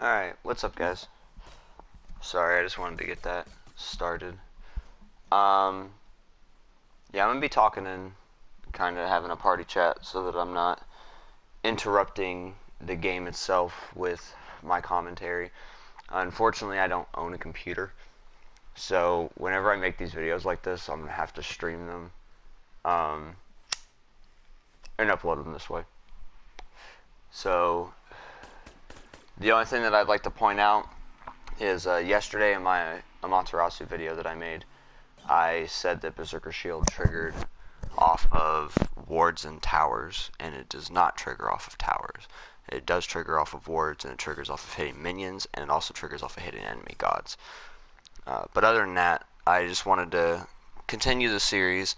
Alright, what's up guys? Sorry, I just wanted to get that started. Um, yeah, I'm gonna be talking and kind of having a party chat so that I'm not interrupting the game itself with my commentary. Unfortunately, I don't own a computer, so whenever I make these videos like this, I'm gonna have to stream them and upload them this way. So, the only thing that I'd like to point out is yesterday in my Amaterasu video that I made, I said that Berserker Shield triggered off of wards and towers, and it does not trigger off of towers. It does trigger off of wards, and it triggers off of hitting minions, and it also triggers off of hitting enemy gods. But other than that, I just wanted to continue the series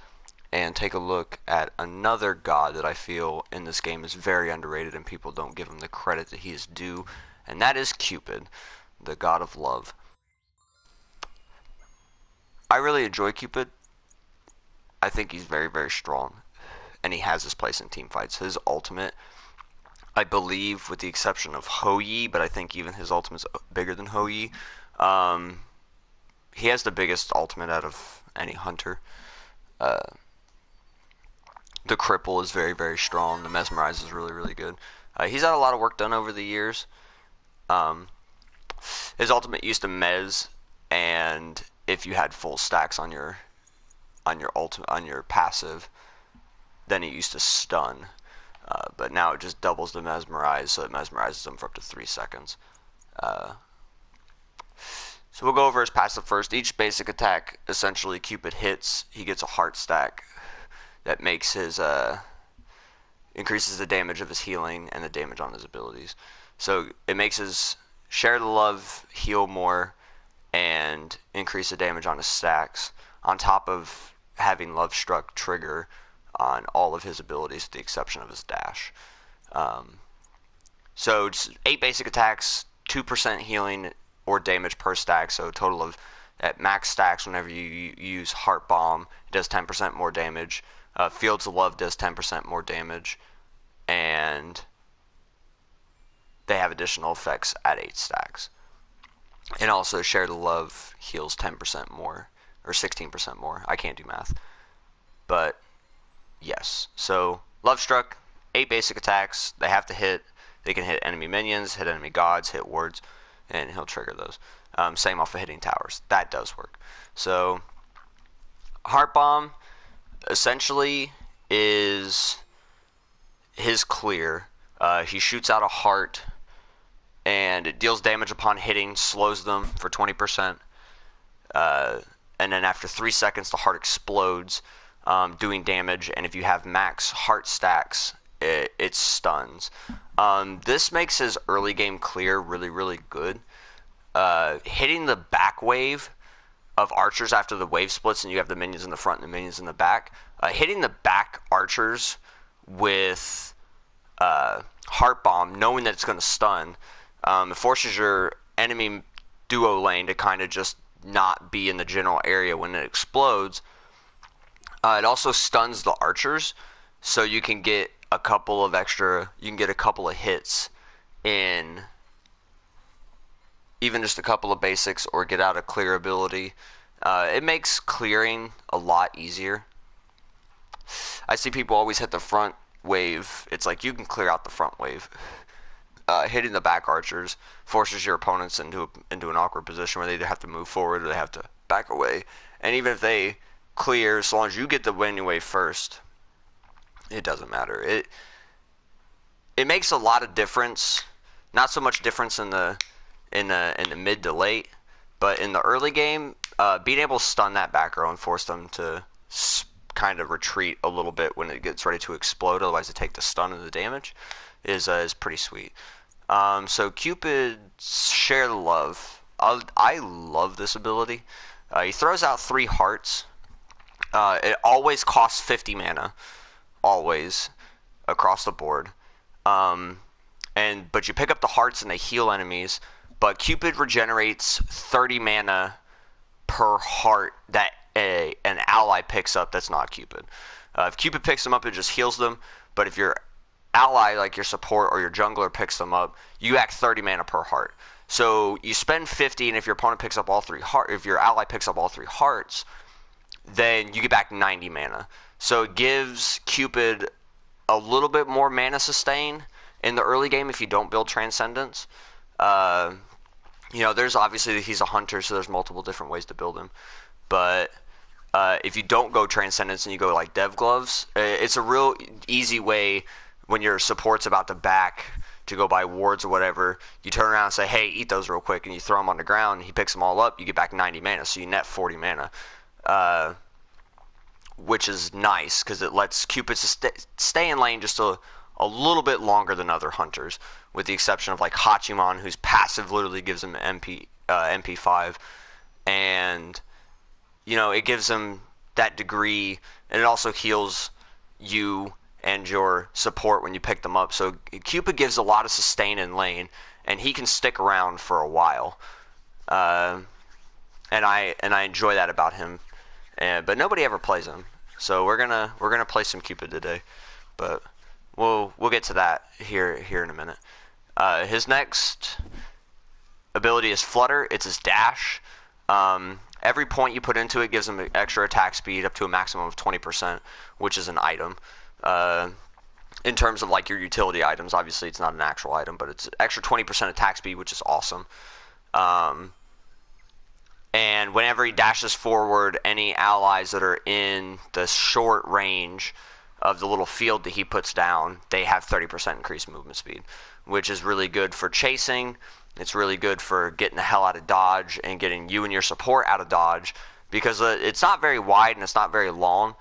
and take a look at another god that I feel in this game is very underrated and people don't give him the credit that he is due, and that is Cupid, the god of love. I really enjoy Cupid. I think he's very, very strong, and he has his place in team fights. His ultimate, I believe, with the exception of Hou-Yi, but I think even his ultimate's bigger than Hou-Yi. He has the biggest ultimate out of any hunter. The cripple is very, very strong. The mesmerize is really, really good. He's had a lot of work done over the years. His ultimate used to mez, and if you had full stacks on your passive, then it used to stun. But now it just doubles the mesmerize, so it mesmerizes them for up to 3 seconds. So we'll go over his passive first. Each basic attack, essentially, Cupid hits, he gets a heart stack that makes his increases the damage of his healing and the damage on his abilities. So it makes his share the love heal more and increase the damage on his stacks, on top of having Love Struck trigger on all of his abilities with the exception of his dash. So it's 8 basic attacks, 2% healing or damage per stack, so a total of, at max stacks, whenever you use Heart Bomb, it does 10% more damage. Fields of Love does 10% more damage, and they have additional effects at 8 stacks. And also, Share the Love heals 10% more, or 16% more. I can't do math. But, yes. So, Love Struck, 8 basic attacks. They have to hit. They can hit enemy minions, hit enemy gods, hit wards, and he'll trigger those. Same off of hitting towers. That does work. So, Heart Bomb, essentially, is his clear. He shoots out a heart, and it deals damage upon hitting, slows them for 20%, and then after 3 seconds the heart explodes, doing damage, and if you have max heart stacks, it stuns. This makes his early game clear really, really good. Hitting the back wave of archers after the wave splits and you have the minions in the front and the minions in the back, hitting the back archers with Heart Bomb, knowing that it's going to stun, it forces your enemy duo lane to kind of just not be in the general area when it explodes. It also stuns the archers, so you can get a couple of hits in even just a couple of basics, or get out a clear ability. It makes clearing a lot easier. I see people always hit the front wave. It's like you can clear out the front wave. Hitting the back archers forces your opponents into an awkward position where they either have to move forward or they have to back away. And even if they clear, as long as you get the winning wave first, it doesn't matter. It makes a lot of difference. Not so much difference in the mid to late, but in the early game, being able to stun that back row and force them to kind of retreat a little bit when it gets ready to explode, otherwise they take the stun and the damage, is pretty sweet. So Cupid, Share the Love. I love this ability. He throws out 3 hearts. It always costs 50 mana, always, across the board. But you pick up the hearts and they heal enemies. But Cupid regenerates 30 mana per heart that an ally picks up that's not Cupid. If Cupid picks them up, it just heals them. But if your ally, like your support or your jungler, picks them up, you act 30 mana per heart. So you spend 50, and if your opponent picks up all 3 hearts, if your ally picks up all 3 hearts, then you get back 90 mana. So it gives Cupid a little bit more mana sustain in the early game if you don't build Transcendence. There's obviously, he's a hunter, so there's multiple different ways to build him. But if you don't go Transcendence and you go like Dev Gloves, it's a real easy way when your support's about to back to go buy wards or whatever. You turn around and say, hey, eat those real quick, and you throw them on the ground, he picks them all up, you get back 90 mana, so you net 40 mana. Which is nice because it lets Cupid stay in lane just a little bit longer than other hunters, with the exception of like Hachiman, whose passive literally gives him MP5, and it gives him that degree, and it also heals you and your support when you pick them up. So Cupid gives a lot of sustain in lane, and he can stick around for a while, and I enjoy that about him. But nobody ever plays him, so we're gonna play some Cupid today, but we'll get to that here in a minute. His next ability is Flutter. It's his dash. Every point you put into it gives him extra attack speed up to a maximum of 20%, which is an item. In terms of like your utility items, obviously it's not an actual item, but it's extra 20% attack speed, which is awesome. And whenever he dashes forward, any allies that are in the short range of the little field that he puts down, they have 30% increased movement speed, which is really good for chasing. It's really good for getting the hell out of dodge and getting you and your support out of dodge, because it's not very wide and it's not very long,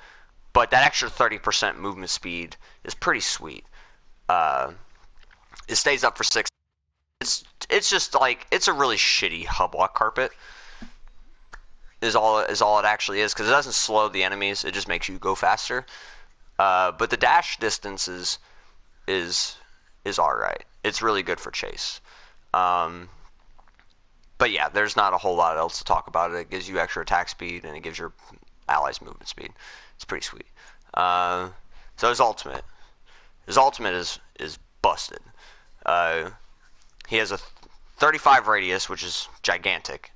but that extra 30% movement speed is pretty sweet. It stays up for 6. It's just like, it's a really shitty hublock carpet. Is all it actually is, because it doesn't slow the enemies, it just makes you go faster. But the dash distance is alright. It's really good for chase. But yeah, there's not a whole lot else to talk about it. It gives you extra attack speed, and it gives your allies movement speed. It's pretty sweet. So his ultimate is busted. He has a 35 radius, which is gigantic.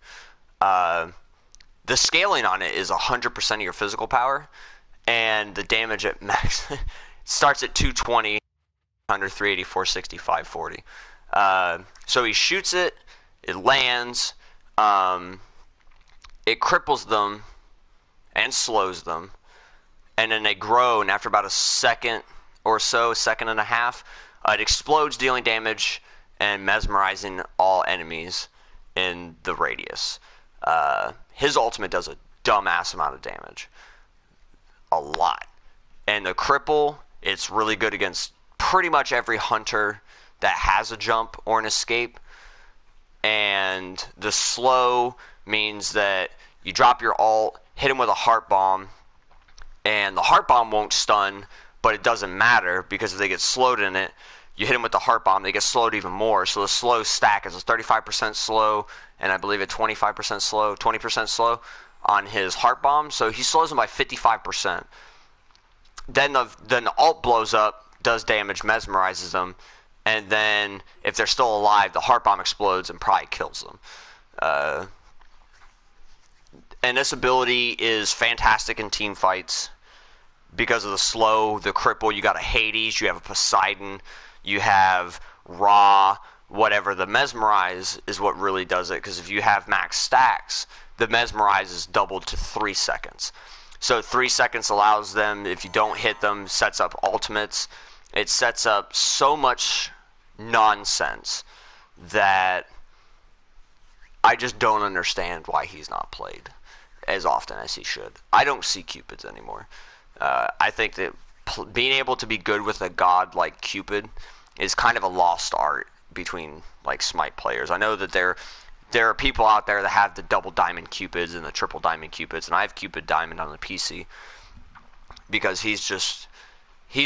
The scaling on it is 100% of your physical power, and the damage at max starts at 220, 100, 380, 460, 540. So he shoots it, it lands, it cripples them and slows them, and then they grow, and after about a second or so, second and a half, it explodes, dealing damage and mesmerizing all enemies in the radius. His ultimate does a dumbass amount of damage. A lot. And the cripple, it's really good against pretty much every hunter that has a jump or an escape. And the slow means that you drop your ult, hit him with a heart bomb, and the heart bomb won't stun, but it doesn't matter, because if they get slowed in it, you hit them with the heart bomb, they get slowed even more. So the slow stack is a 35% slow, and I believe a 25% slow, 20% slow on his heart bomb. So he slows them by 55%. Then the ult blows up, does damage, mesmerizes them, and then if they're still alive, the heart bomb explodes and probably kills them. And this ability is fantastic in team fights because of the slow, the cripple. You got a Hades, you have a Poseidon, you have Ra, whatever. The mesmerize is what really does it, because if you have max stacks, the mesmerize is doubled to 3 seconds. So 3 seconds allows them, if you don't hit them, sets up ultimates. It sets up so much nonsense that I just don't understand why he's not played as often as he should. I don't see Cupids anymore. I think that being able to be good with a god like Cupid is kind of a lost art between like Smite players. I know that there are people out there that have the double diamond Cupids and the triple diamond Cupids, and I have Cupid Diamond on the PC because he's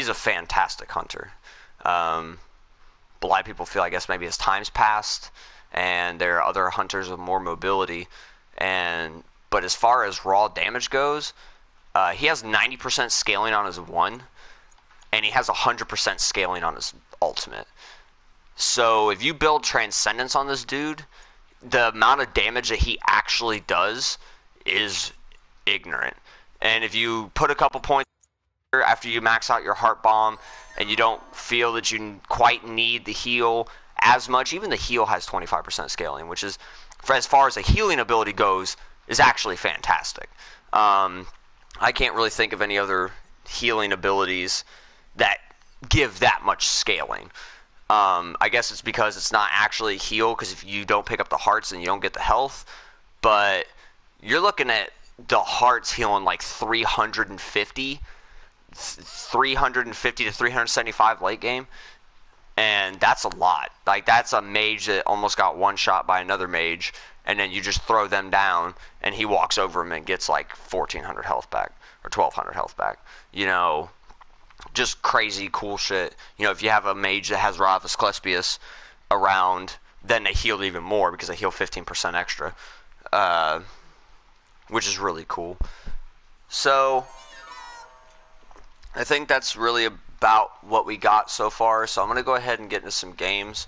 a fantastic hunter. But a lot of people feel, I guess, maybe his time's passed, and there are other hunters with more mobility. But as far as raw damage goes, he has 90% scaling on his 1, and he has 100% scaling on his ultimate. So if you build Transcendence on this dude, the amount of damage that he actually does is ignorant. And if you put a couple points after you max out your Heart Bomb and you don't feel that you quite need the heal as much, even the heal has 25% scaling, which is, for as far as a healing ability goes, is actually fantastic. I can't really think of any other healing abilities that give that much scaling. I guess it's because it's not actually heal, because if you don't pick up the hearts then you don't get the health, but you're looking at the hearts healing like 350 to 375 late game, and that's a lot. Like, that's a mage that almost got one shot by another mage, and then you just throw them down and he walks over him and gets like 1400 health back or 1200 health back. You know, just crazy cool shit. You know, if you have a mage that has Rod of Asclepius around, then they heal even more because they heal 15% extra, which is really cool. So I think that's really about what we got so far. So I'm going to go ahead and get into some games,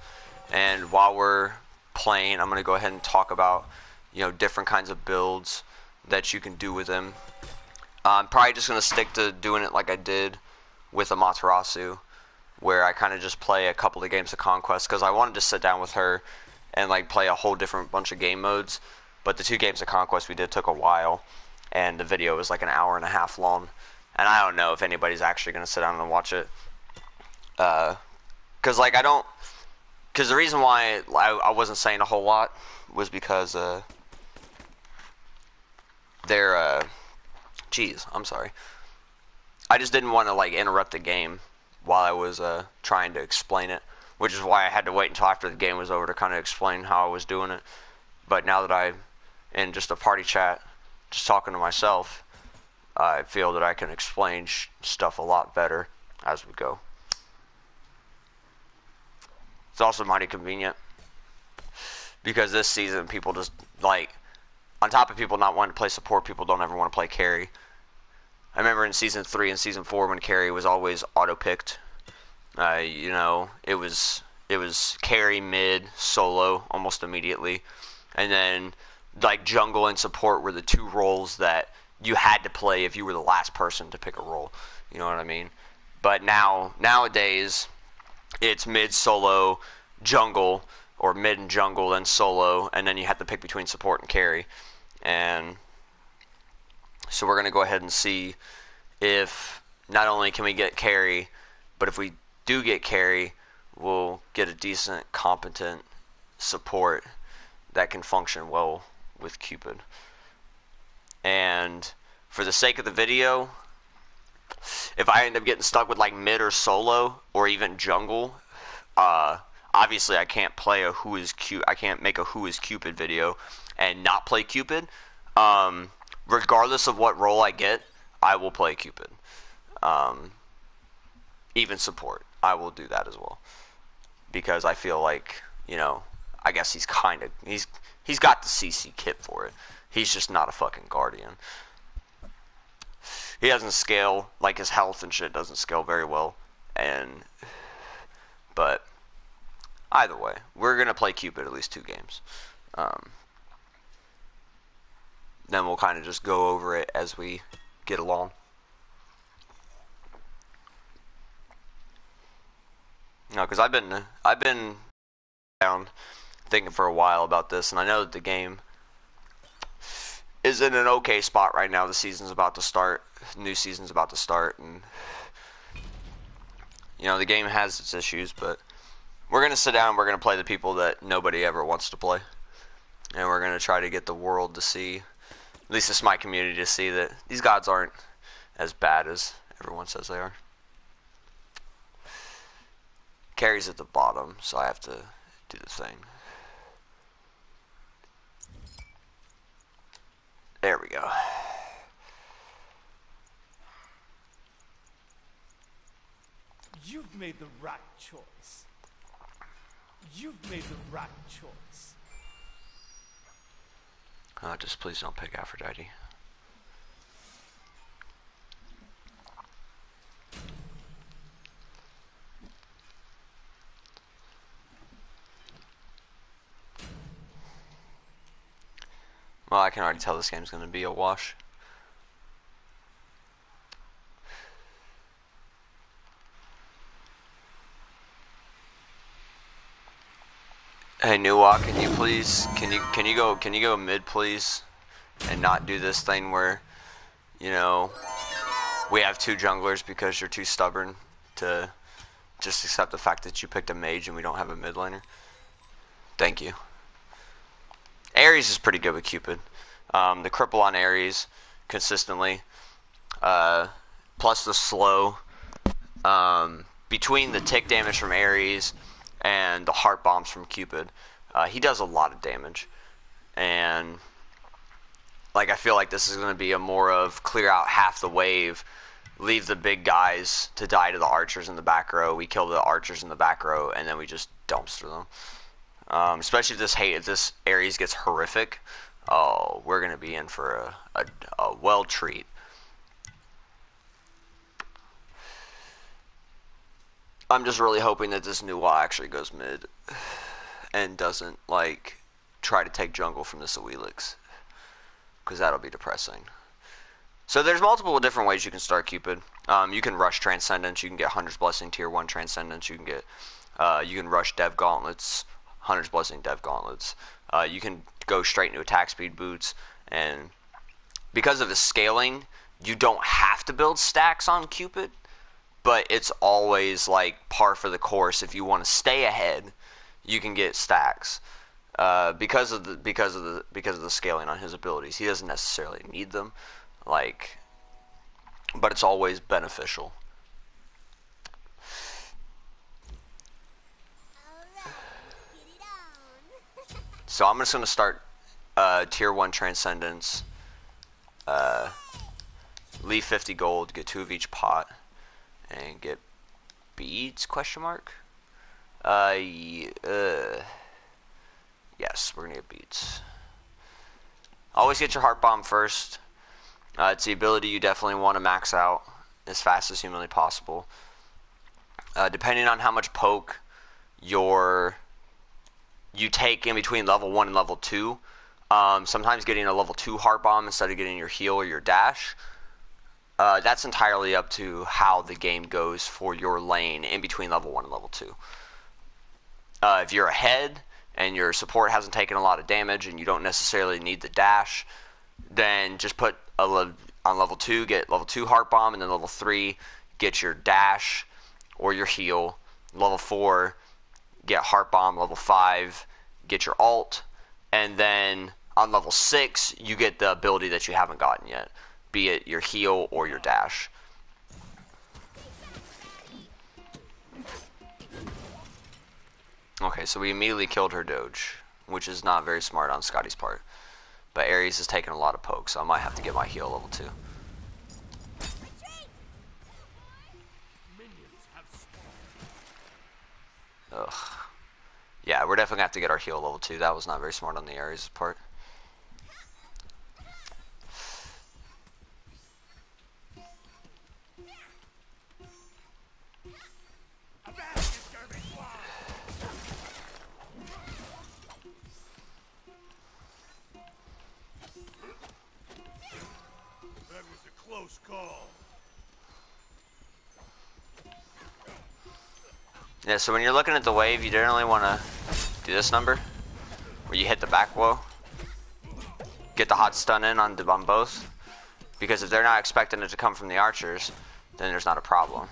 and while we're playing, I'm going to go ahead and talk about, you know, different kinds of builds that you can do with them. I'm probably just going to stick to doing it like I did with Amaterasu, where I kind of just play a couple of games of Conquest, because I wanted to sit down with her and like play a whole different bunch of game modes, but the 2 games of Conquest we did took a while, and the video was like an hour and a half long, and I don't know if anybody's actually going to sit down and watch it, because like because the reason why I wasn't saying a whole lot was because geez, I'm sorry. I just didn't want to like interrupt the game while I was trying to explain it, which is why I had to wait until after the game was over to kind of explain how I was doing it. But now that I'm in just a party chat, just talking to myself, I feel that I can explain stuff a lot better as we go. It's also mighty convenient because this season people just, like, on top of people not wanting to play support, people don't ever want to play carry. I remember in Season 3 and Season 4 when carry was always auto-picked. You know, it was carry, mid, solo almost immediately. And then, like, jungle and support were the 2 roles that you had to play if you were the last person to pick a role. You know what I mean? But nowadays, it's mid, solo, jungle, or mid and jungle, then solo, and then you have to pick between support and carry. And so we're going to go ahead and see if not only can we get carry, but if we do get carry, we'll get a decent, competent support that can function well with Cupid. And for the sake of the video, if I end up getting stuck with like mid or solo or even jungle, obviously I can't play a I can't make a who is Cupid video and not play Cupid. Regardless of what role I get, I will play Cupid. Even support, I will do that as well, because I feel like, you know, I guess he's got the CC kit for it. He's just not a fucking guardian. He doesn't scale, like his health and shit doesn't scale very well, but either way, we're gonna play Cupid at least 2 games. Then we'll kind of just go over it as we get along. No, because I've been down thinking for a while about this, and I know that the game is in an okay spot right now. The season's about to start, new season's about to start, and you know, the game has its issues, but we're gonna sit down and we're gonna play the people that nobody ever wants to play, and we're gonna try to get the world to see, at least the Smite community, to see that these gods aren't as bad as everyone says they are. Carry's at the bottom, so I have to do the thing. There we go. You've made the right choice. You've made the right choice. Just please don't pick Aphrodite. Well, I can already tell this game's going to be a wash. Hey, Nuwa, can you please, can you go mid, please, and not do this thing where, you know, we have two junglers because you're too stubborn to just accept the fact that you picked a mage and we don't have a mid laner. Thank you. Ares is pretty good with Cupid. The cripple on Ares consistently, plus the slow. Between the tick damage from Ares and the heart bombs from Cupid, he does a lot of damage. And like, I feel like this is going to be a more of clear out half the wave, leave the big guys to die to the archers in the back row. We kill the archers in the back row, and then we just dumpster them. Especially if this Ares gets horrific, oh, we're going to be in for a well treat. I'm just really hoping that this Nuwa actually goes mid and doesn't, like, try to take jungle from this Awilix, because that'll be depressing. So there's multiple different ways you can start Cupid. You can rush Transcendence, you can get Hunter's Blessing tier 1 Transcendence, you can rush Dev Gauntlets, Hunter's Blessing Dev Gauntlets. You can go straight into attack speed boots, and because of the scaling, you don't have to build stacks on Cupid, but it's always like par for the course. If you want to stay ahead, you can get stacks. Because of the scaling on his abilities. He doesn't necessarily need them, like, but it's always beneficial. So I'm just gonna start tier 1 Transcendence, leave 50 gold, get 2 of each pot, and get beads, question mark? Yes, we're gonna get beads. Always get your heart bomb first. It's the ability you definitely want to max out as fast as humanly possible. Depending on how much poke you take in between level 1 and level 2, sometimes getting a level 2 heart bomb instead of getting your heal or your dash, that's entirely up to how the game goes for your lane in between level 1 and level 2. If you're ahead and your support hasn't taken a lot of damage and you don't necessarily need the dash, then just put on level 2, get level 2 heart bomb, and then level 3, get your dash or your heal. Level 4, get heart bomb. Level 5, get your ult, and then on level 6, you get the ability that you haven't gotten yet, be it your heal or your dash. Okay, so we immediately killed her Doge, which is not very smart on Scotty's part. But Ares has taken a lot of poke, so I might have to get my heal level 2. Ugh. Yeah, we're definitely going to have to get our heal level 2. That was not very smart on the Ares' part. Close call. Yeah, so when you're looking at the wave, you generally want to do this number, where you hit the back wall, get the hot stun in on both, because if they're not expecting it to come from the archers, then there's not a problem.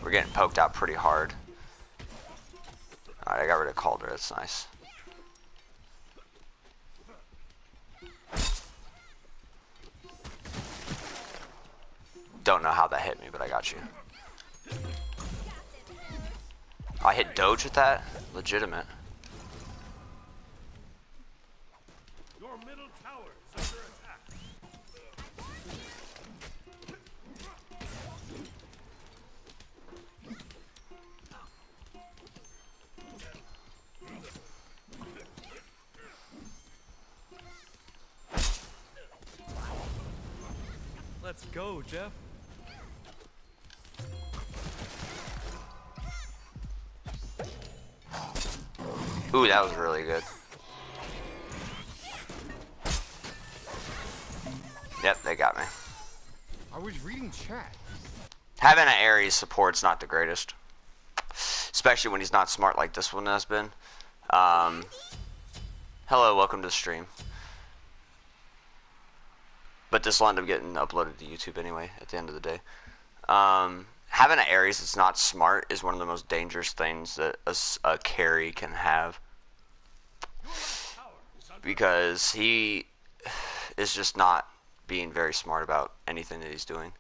We're getting poked out pretty hard. Alright, I got rid of Calder, that's nice. Don't know how that hit me, but I got you. I hit Doge with that? Legitimate. Your middle tower is under attack. Let's go, Jeff. Ooh, that was really good. Yep, they got me. I was reading chat. Having an Ares support's not the greatest. Especially when he's not smart like this one has been. Hello, welcome to the stream. But this will end up getting uploaded to YouTube anyway, at the end of the day. Having an Ares that's not smart is one of the most dangerous things that a carry can have. Because he is just not being very smart about anything that he's doing.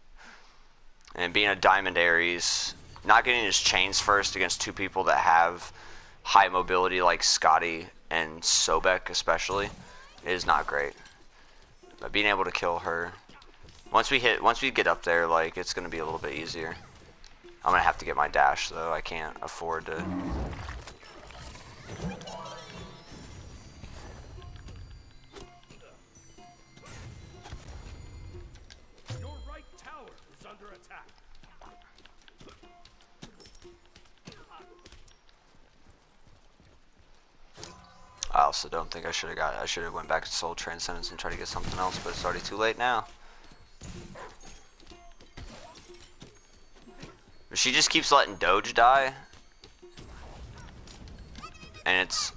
And being a Diamond Ares, not getting his chains first against two people that have high mobility like Scotty and Sobek especially is not great. But being able to kill her, once we get up there, like, it's gonna be a little bit easier. I'm gonna have to get my dash though. I can't afford to. Your right tower is under attack. I also don't think I should have got it. I should have went back to Soul Transcendence and tried to get something else, but it's already too late now. She just keeps letting Doge die, and it's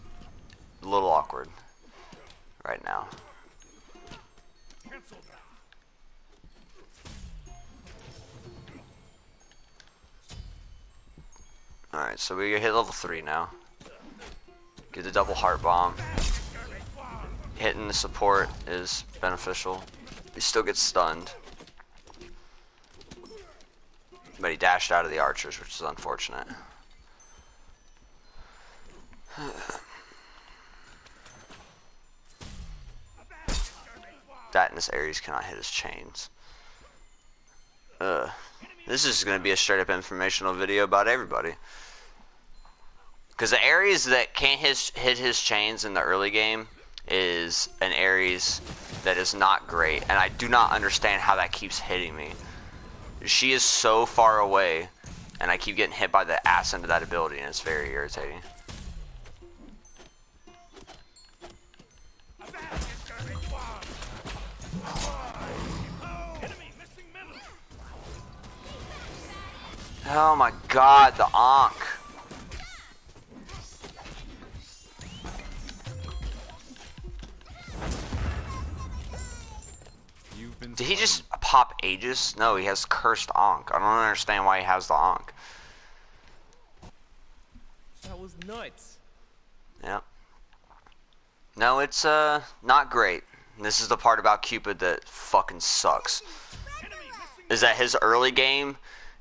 a little awkward right now. Cancel that. Alright, so we hit level 3 now. Get the double heart bomb. Hitting the support is beneficial. He still gets stunned. But he dashed out of the archers, which is unfortunate. That and this Ares cannot hit his chains. This is going to be a straight up informational video about everybody. Because the Ares that can't hit his chains in the early game is an Ares that is not great. And I do not understand how that keeps hitting me. She is so far away, and I keep getting hit by the ass end of that ability, and it's very irritating. Oh my god, the Ankh. Did he just pop Aegis? No, he has cursed Ankh. I don't understand why he has the Ankh. That was nuts. Yep. No, it's not great. This is the part about Cupid that fucking sucks. Is that his early game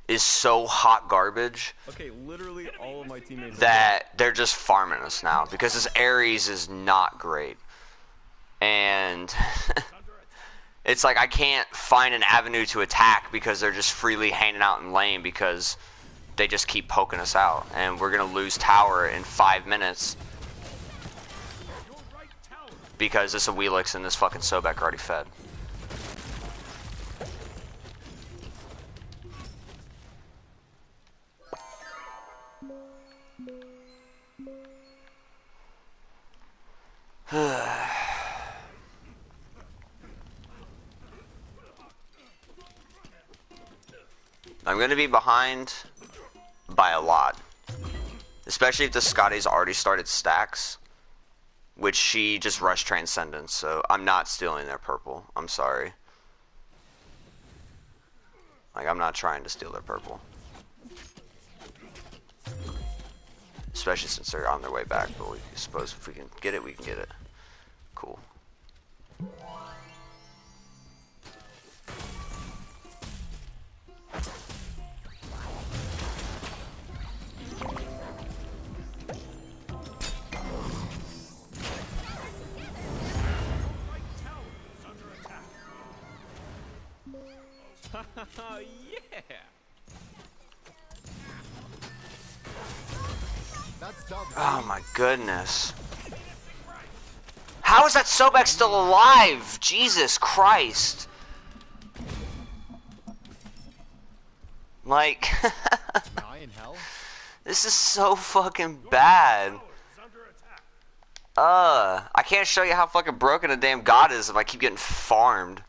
is so hot garbage. Okay, literally all of my teammates that they're just farming us now because his Ares is not great. And it's like I can't find an avenue to attack because they're just freely hanging out in lane because they just keep poking us out. And we're going to lose tower in 5 minutes because this Awelix and this fucking Sobek already fed. I'm going to be behind by a lot. Especially if the Scotty's already started stacks. Which she just rushed Transcendence, so I'm not stealing their purple. I'm sorry. Like, I'm not trying to steal their purple. Especially since they're on their way back, but we suppose if we can get it, we can get it. Cool. Yeah. That's dumb. Oh my goodness. How is that Sobek still alive? Jesus Christ. Like, Am I in hell? this is so fucking bad. I can't show you how fucking broken a damn god is if I keep getting farmed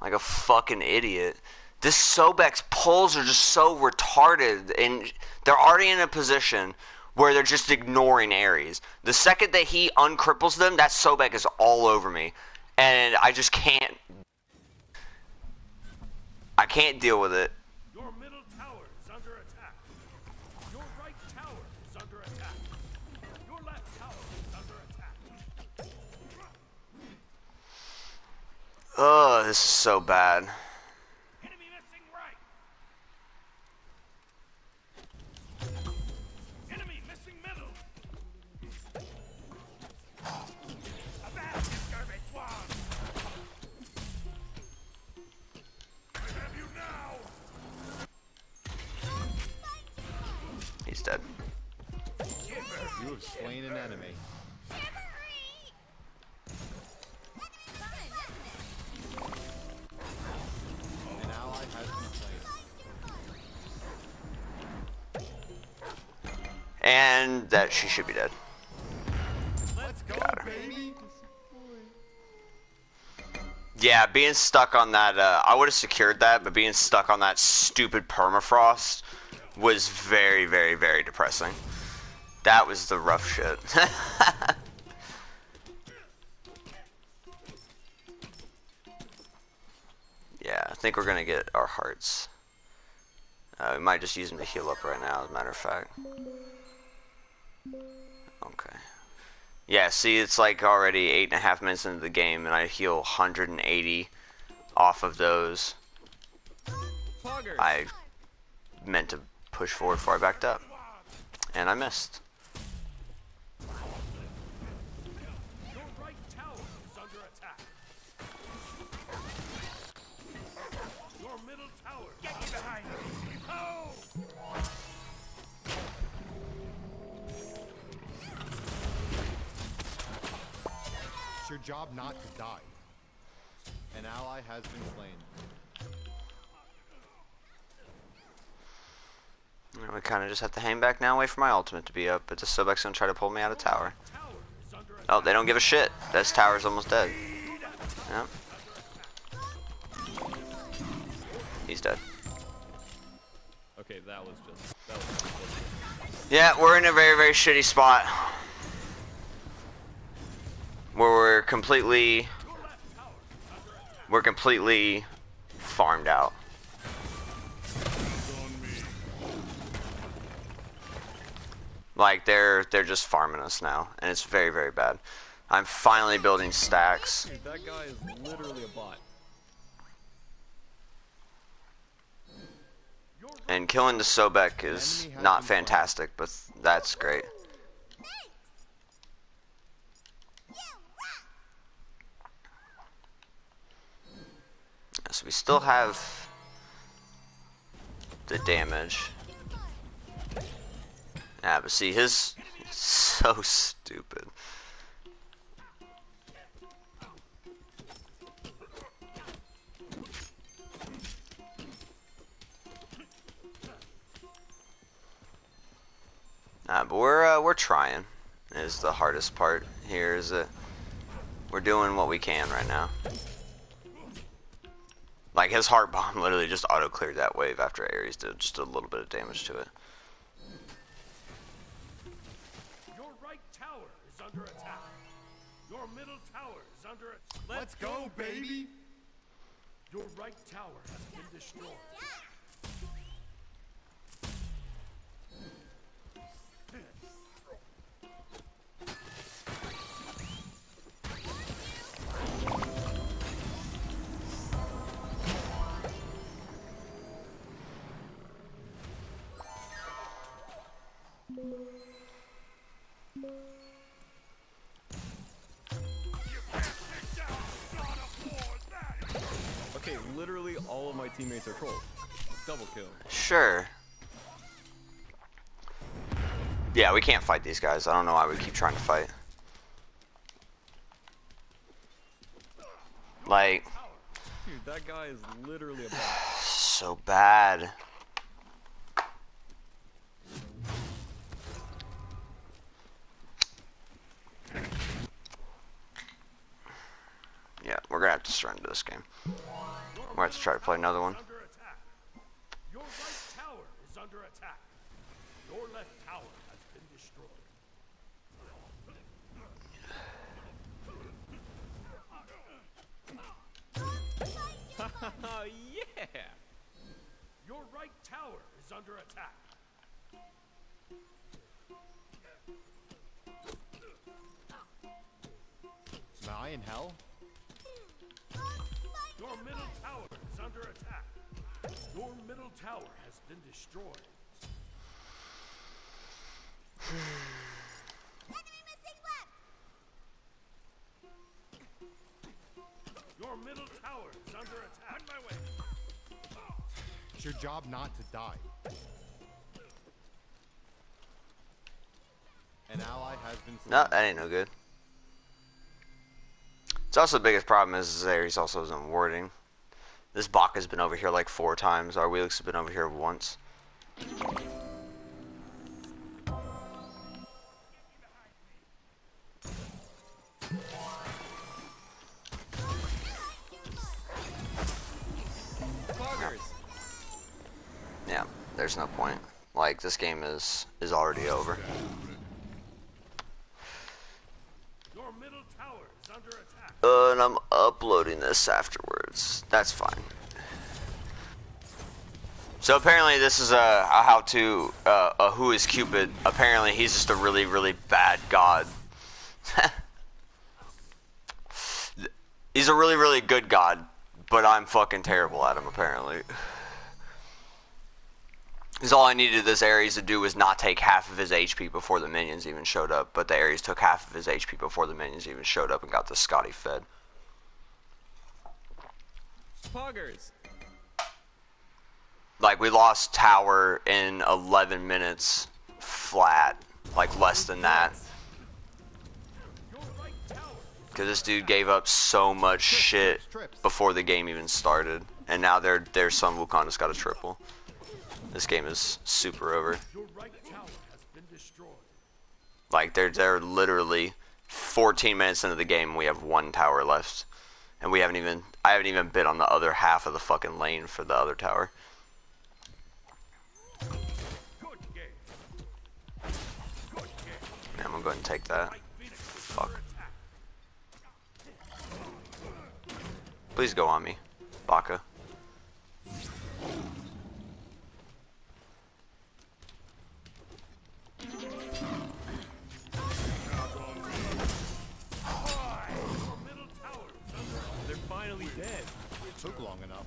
like a fucking idiot. This Sobek's pulls are just so retarded, and they're already in a position where they're just ignoring Ares. The second that he uncripples them, that Sobek is all over me, and I just can't. I can't deal with it. Your middle tower is under attack. Your right tower is under attack. Your left tower is under attack. Ugh, this is so bad. Enemy missing right. Enemy missing middle. Avast, you garbage swab. I have you now. He's dead. You have slain an enemy. An ally has been slain. And that she should be dead. Let's go, Got her. baby. Yeah, being stuck on that, I would have secured that, but being stuck on that stupid permafrost was very, very, very depressing. That was the rough shit. Yeah, I think we're gonna get our hearts. We might just use them to heal up right now, as a matter of fact. Okay. Yeah, see, it's like already 8.5 minutes into the game, and I heal 180 off of those. Poggers. I meant to push forward before I backed up, and I missed. Your right tower is under attack. Your middle tower. Get you behind me. Oh! It's your job not to die. An ally has been slain. And we kind of just have to hang back now, wait for my ultimate to be up, but the Sobek's gonna try to pull me out of tower. Tower is under attack. Oh, they don't give a shit. This tower's almost dead. Yep. He's dead. Okay, that was just Yeah, we're in a very, very shitty spot. Where we're completely farmed out. Like they're just farming us now, and it's very, very bad. I'm finally building stacks. Dude, that guy is literally a bot. And killing the Sobek is not fantastic, but that's great. So we still have the damage. Yeah, but see, his is so stupid. But we're trying. Is the hardest part here. Is that we're doing what we can right now. Like his heart bomb literally just auto cleared that wave after Ares did just a little bit of damage to it. Your right tower is under attack. Your middle tower is under attack. Let's go, baby. Your right tower has been destroyed. Okay, literally all of my teammates are trolls. Double kill. Sure. Yeah, we can't fight these guys. I don't know why we keep trying to fight. Like, Dude, that guy is literally a bot. so bad. We're gonna have to surrender this game. We're gonna have to try to play another one. Under attack. Your right tower is under attack. Your left tower has been destroyed. Yeah! Your right tower is under attack. Am I in hell? Your middle tower is under attack. Your middle tower has been destroyed. Enemy missing left. Your middle tower is under attack. On my way. It's your job not to die. An ally has been slain. No, that ain't no good. It's also the biggest problem is Ares also isn't warding. This Baka's been over here like 4 times. Our Wheelix has been over here once. Poggers! Yeah, there's no point. Like, this game is already over. Your middle tower is under attack. And I'm uploading this afterwards. That's fine. So apparently this is a how to a who is Cupid. Apparently he's just a really, really bad god. He's a really, really good god, but I'm fucking terrible at him apparently. Because all I needed this Ares to do was not take half of his HP before the minions even showed up. But the Ares took half of his HP before the minions even showed up and got the Scotty fed. Poggers! Like, we lost tower in 11 minutes flat. Like, less than that. Your right tower is Because this dude gave up so much shit before the game even started. And now their son Wukong has got a triple. This game is super over. your right tower has been destroyed. Like, they're literally 14 minutes into the game, we have 1 tower left. And I haven't even bid on the other half of the fucking lane for the other tower. Good game. Good game. Yeah, I'm gonna go ahead and take that. Right Phoenix is Fuck. under attack. Please go on me, Baka. Your middle tower is under attack. They're finally dead. It took long enough.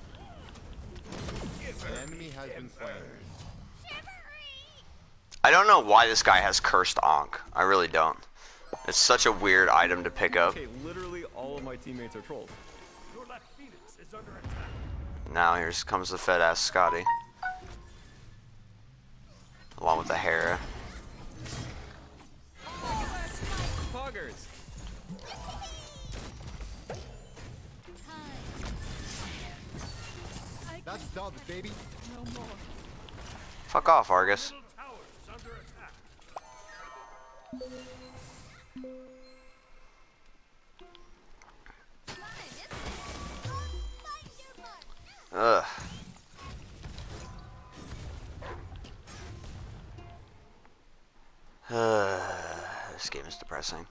An enemy has been slain. I don't know why this guy has cursed Ankh. I really don't. It's such a weird item to pick up. Okay, literally all of my teammates are trolls. Your left Phoenix is under attack. Now here comes the fed ass Scotty. Along with the Hera. Poggers! That's dubs, baby. Fuck off, Argus. Middle tower is under attack. Ugh. This game is depressing.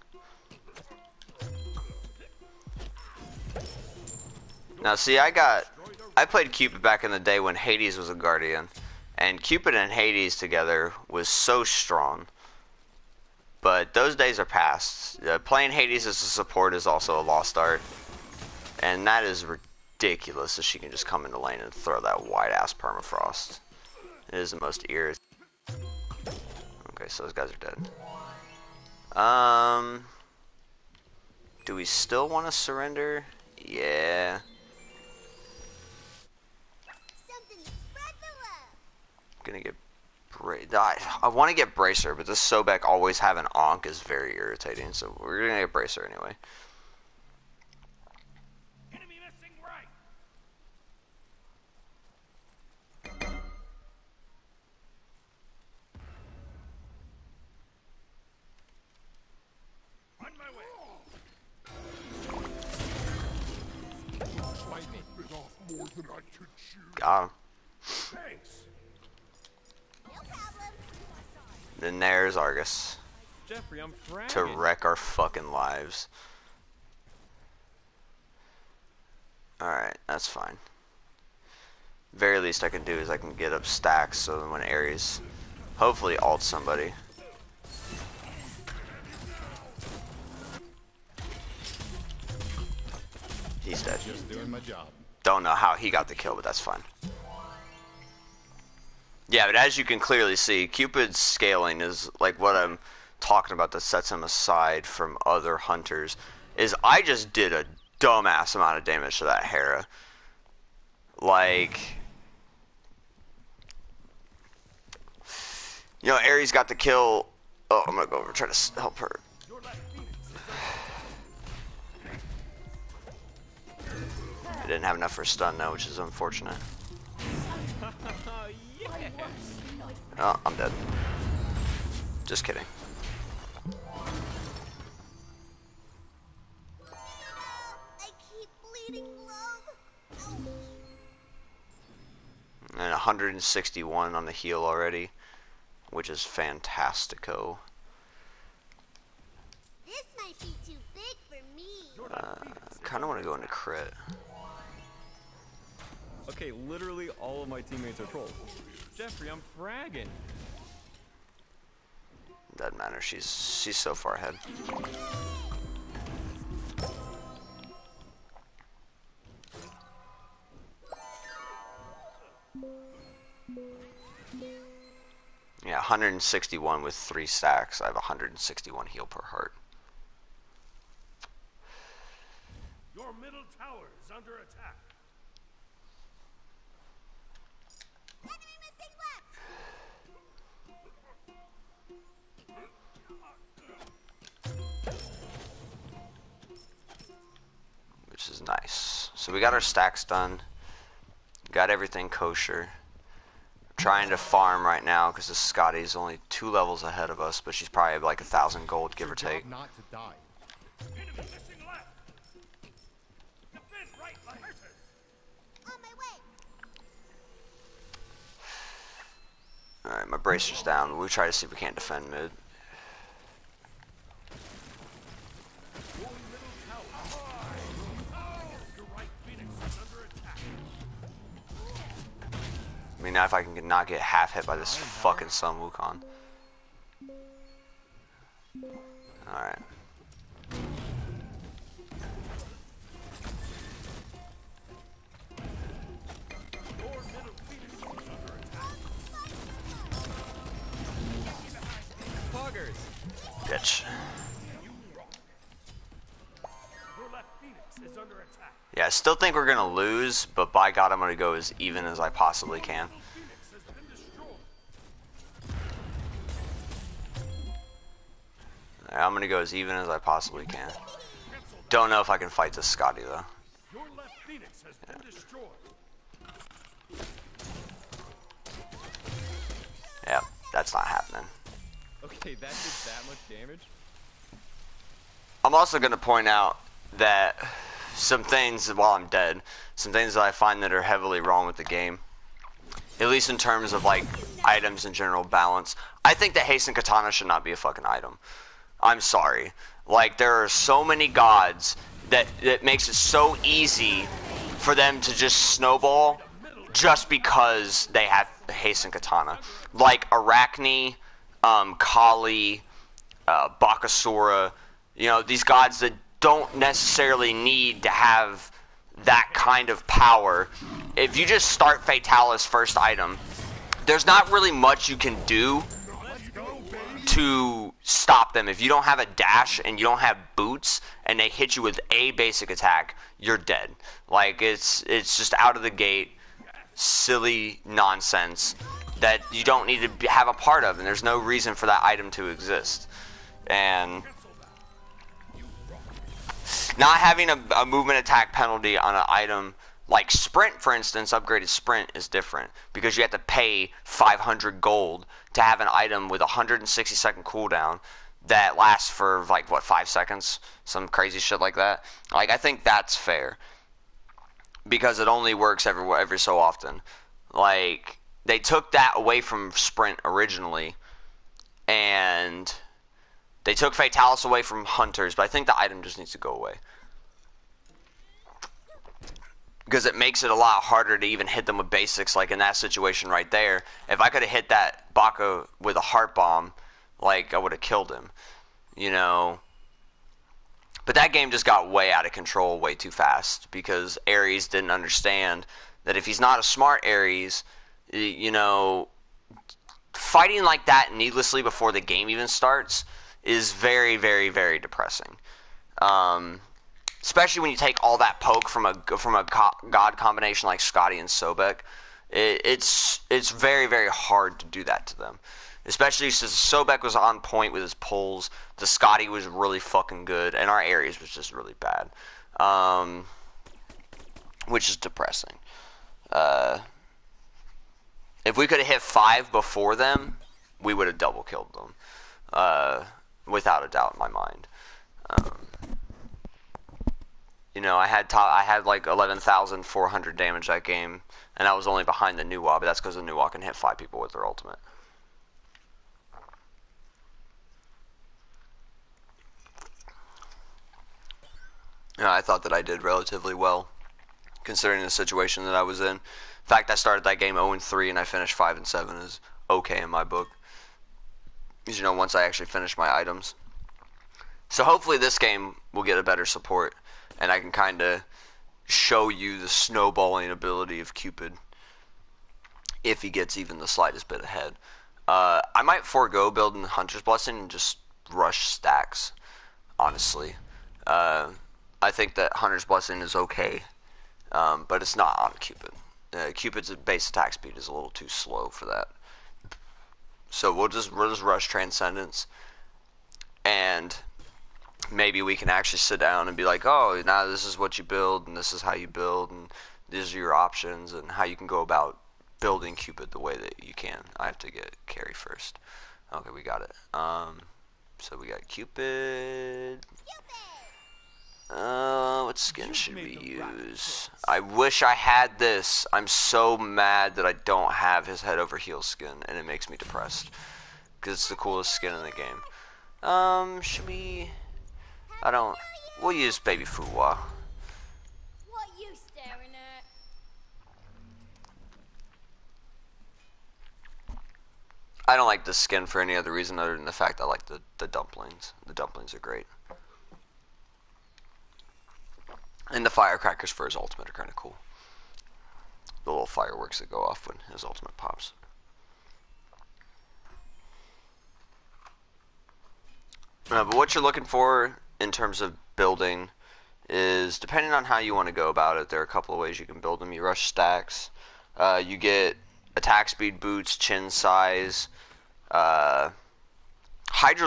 Now see, I played Cupid back in the day when Hades was a guardian, and Cupid and Hades together was so strong. But those days are past. Playing Hades as a support is also a lost art, and that is ridiculous that she can just come into lane and throw that wide ass permafrost. It is the most irritating. Okay, so those guys are dead. Do we still want to surrender? Yeah. Gonna get I want to get Bracer, but this Sobek always having Ankh is very irritating, so we're gonna get Bracer anyway. Enemy missing right. On my way. bit off more than I could chew. Got him. Thanks. Then there's Argus Jeffrey, I'm fragging. to wreck our fucking lives. Alright, that's fine. Very least I can do is I can get up stacks so that when Ares hopefully ults somebody. He's dead. Just doing my job. Don't know how he got the kill, but that's fine. Yeah, but as you can clearly see, Cupid's scaling is like what I'm talking about that sets him aside from other hunters. Is I just did a dumbass amount of damage to that Hera. Like, you know, Ares got the kill. Oh, I'm gonna go over and try to help her. I didn't have enough for a stun though, which is unfortunate. Oh, I'm dead. Just kidding. I keep bleeding blood. And 161 on the heal already, which is fantastico. This might be too big for me. Kind of want to go into crit. Okay, literally all of my teammates are trolls. Jeffrey, I'm fragging. Doesn't matter. She's so far ahead. Yeah, 161 with 3 stacks. I have 161 heal per heart. Your middle tower is under attack. Enemy missing left. Which is nice. So we got our stacks done. Got everything kosher. Trying to farm right now because the Scotty's only 2 levels ahead of us, but she's probably like 1,000 gold, give or take. Not to die. Enemy missing left. Defend right like horses. On my way. Alright, my bracer's down. We'll try to see if we can't defend mid. Your middle tower. Your right Phoenix is under attack. I mean, now if I can not get half hit by this fucking Sun Wukong. Alright. Your middle Phoenix is under attack. Poggers. Bitch. Your left Phoenix is under attack. Yeah, I still think we're gonna lose, but by God, I'm gonna go as even as I possibly can. Phoenix has been destroyed. Alright, I'm gonna go as even as I possibly can. Don't know if I can fight this Scotty though. Your left Phoenix has been destroyed. Yeah, that's not happening. Okay, that did that much damage? I'm also gonna point out that some things, while I'm dead, some things that I find that are heavily wrong with the game, at least in terms of like items and general balance. I think that Hasten Katana should not be a fucking item. I'm sorry. Like, there are so many gods that makes it so easy for them to just snowball just because they have Hasten Katana. Like Arachne, Kali, Bakasura, you know, these gods that don't necessarily need to have that kind of power. If you just start Fatalis first item, there's not really much you can do to stop them. If you don't have a dash and you don't have boots and they hit you with a basic attack, you're dead. Like, it's just out of the gate silly nonsense that you don't need to have a part of, and there's no reason for that item to exist. And not having a movement attack penalty on an item like Sprint, for instance, upgraded Sprint is different because you have to pay 500 gold to have an item with a 160-second cooldown that lasts for, like, what, 5 seconds? Some crazy shit like that. Like, I think that's fair. because it only works every so often. Like, they took that away from Sprint originally, and they took Fatalis away from Hunters, but I think the item just needs to go away. Because it makes it a lot harder to even hit them with basics, like in that situation right there. If I could have hit that Baka with a Heart Bomb, like, I would have killed him. You know? But that game just got way out of control way too fast, because Ares didn't understand that if he's not a smart Ares, you know, fighting like that needlessly before the game even starts is very, very, very depressing. Especially when you take all that poke from a god combination like Scotty and Sobek. It's very, very hard to do that to them. Especially since Sobek was on point with his pulls, the Scotty was really fucking good, and our Ares was just really bad. Which is depressing. If we could have hit 5 before them, we would have double killed them. Without a doubt in my mind. You know, I had like 11,400 damage that game, and I was only behind the Nuwa, but that's because the Nuwa can hit 5 people with their ultimate. You know, I thought that I did relatively well, considering the situation that I was in. In fact, I started that game 0-3, and I finished 5-7 is okay in my book. Because, you know, once I actually finish my items. So hopefully this game will get a better support, and I can kind of show you the snowballing ability of Cupid if he gets even the slightest bit ahead. I might forego building Hunter's Blessing and just rush stacks, honestly. I think that Hunter's Blessing is okay, but it's not on Cupid. Cupid's base attack speed is a little too slow for that. So we'll just rush Transcendence, and maybe we can actually sit down and be like, oh, now this is what you build, and this is how you build, and these are your options, and how you can go about building Cupid the way that you can. I have to get Carry first. Okay, we got it. So we got Cupid. What skin should we use? I wish I had this. I'm so mad that I don't have his head over heels skin, and it makes me depressed. Because it's the coolest skin in the game. Should we... We'll use Baby Fuwa. What you staring at? I don't like this skin for any other reason other than the fact I like the dumplings. The dumplings are great. And the firecrackers for his ultimate are kind of cool. The little fireworks that go off when his ultimate pops. But what you're looking for in terms of building is, depending on how you want to go about it, there are a couple of ways you can build them. You rush stacks. You get attack speed boots, chin size. Hydra's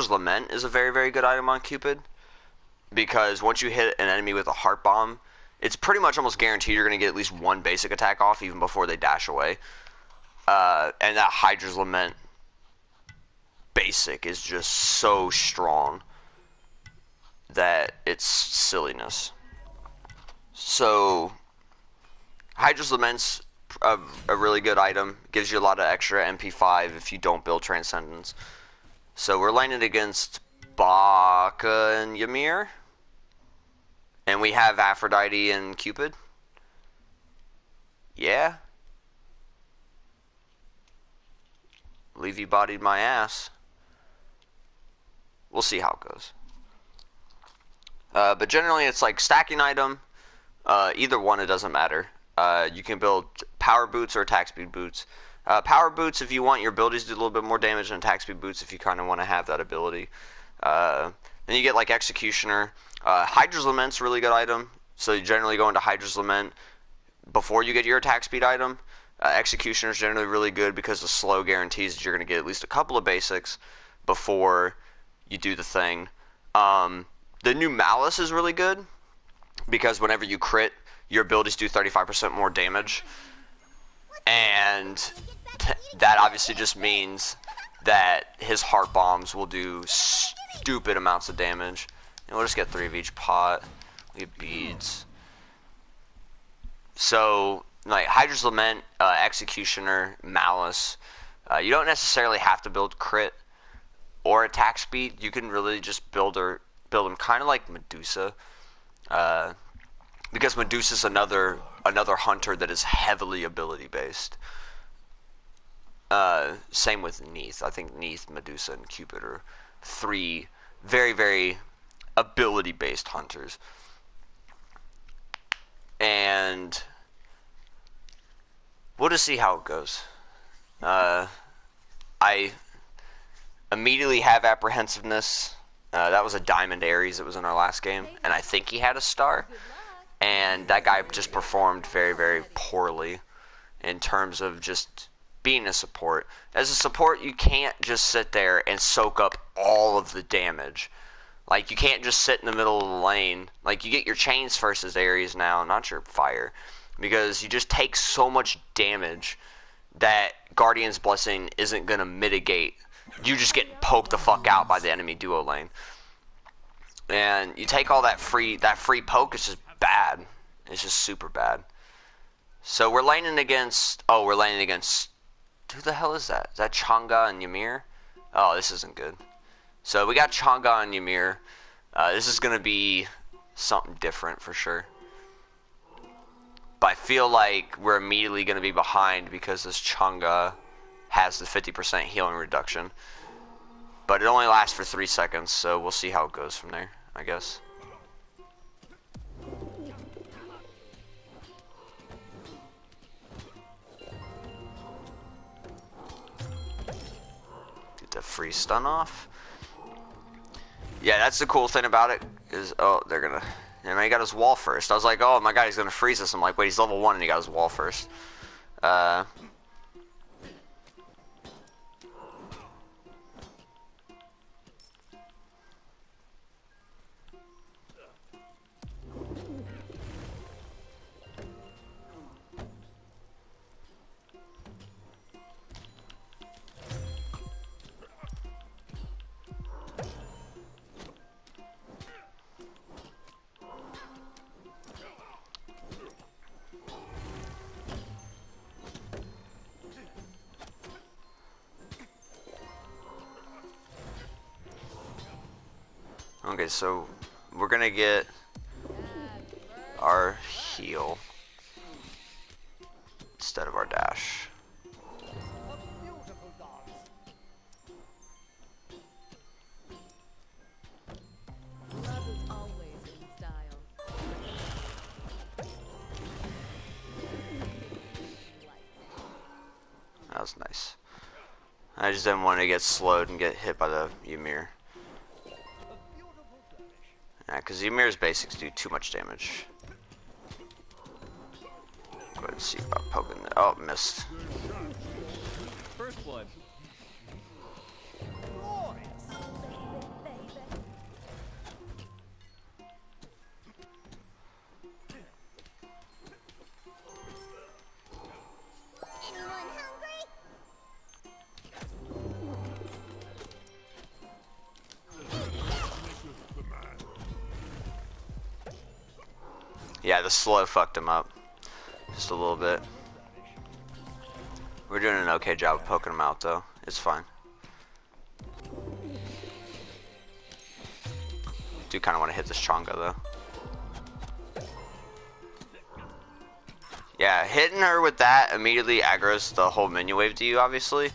Lament is a very, very good item on Cupid, because once you hit an enemy with a heart bomb, it's pretty much almost guaranteed you're going to get at least one basic attack off even before they dash away. And that Hydra's Lament basic is just so strong that it's silliness. So Hydra's Lament's a really good item. Gives you a lot of extra MP5 if you don't build Transcendence. So we're lining against Baka and Ymir. And we have Aphrodite and Cupid. Yeah. Levy bodied my ass. We'll see how it goes. But generally it's like stacking item. Either one, it doesn't matter. You can build power boots or attack speed boots. Power boots if you want your abilities to do a little bit more damage, and attack speed boots if you kind of want to have that ability. Then you get like Executioner. Hydra's Lament's a really good item. So you generally go into Hydra's Lament before you get your attack speed item. Executioner is generally really good because the slow guarantees that you're going to get at least a couple of basics before you do the thing. The new Malice is really good because whenever you crit, your abilities do 35% more damage. And that obviously just means that his heart bombs will do stupid amounts of damage. And we'll just get 3 of each pot. We get beads. So, like Hydra's Lament, Executioner, Malice, you don't necessarily have to build crit or attack speed. You can really just build them kind of like Medusa, because Medusa's another hunter that is heavily ability based. Same with Neith. I think Neith, Medusa, and Cupid are three very, very ability-based hunters. And we'll just see how it goes. I immediately have apprehensiveness. That was a Diamond Ares that was in our last game, and I think he had a star. And that guy just performed very, very poorly in terms of just being a support. As a support, you can't just sit there and soak up all of the damage. Like, you can't just sit in the middle of the lane. Like, you get your chains first as Ares now, not your fire. Because you just take so much damage that Guardian's Blessing isn't going to mitigate. You just get poked the fuck out by the enemy duo lane. And you take all that free poke, it's just bad. It's just super bad. So we're laning against... Oh, we're laning against... Who the hell is that? Is that Chang'e and Ymir? Oh, this isn't good. So we got Chang'e and Ymir. This is going to be something different for sure. But I feel like we're immediately going to be behind because this Chang'e has the 50% healing reduction. But it only lasts for 3 seconds, so we'll see how it goes from there, I guess. Get the free stun off. Yeah, that's the cool thing about it, is, oh, they're gonna, yeah, man, he got his wall first. I was like, oh, my God, he's gonna freeze us. I'm like, wait, he's level 1 and he got his wall first. Okay, so we're gonna get our heal instead of our dash. Love is always in style. That was nice. I just didn't want to get slowed and get hit by the Ymir. Yeah, because Ymir's basics do too much damage. Go ahead and see about poking. Oh, missed. First blood. Anyone hungry? Yeah, the slow fucked him up. Just a little bit. We're doing an okay job of poking him out, though. It's fine. Do kind of want to hit this Chang'e, though. Yeah, hitting her with that immediately aggroes the whole minion wave to you, obviously.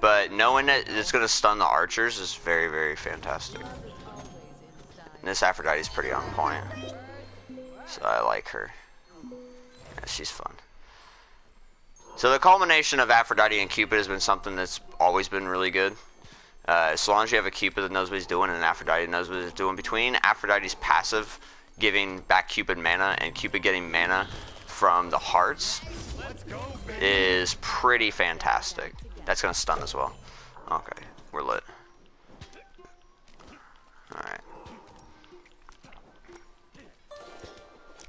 But knowing that it's going to stun the archers is very, very fantastic. And this Aphrodite's pretty on point. So I like her. Yeah, she's fun. So the culmination of Aphrodite and Cupid has been something that's always been really good. As long as you have a Cupid that knows what he's doing and an Aphrodite that knows what he's doing, between Aphrodite's passive giving back Cupid mana and Cupid getting mana from the hearts is pretty fantastic. That's going to stun as well. Okay, we're lit. Alright.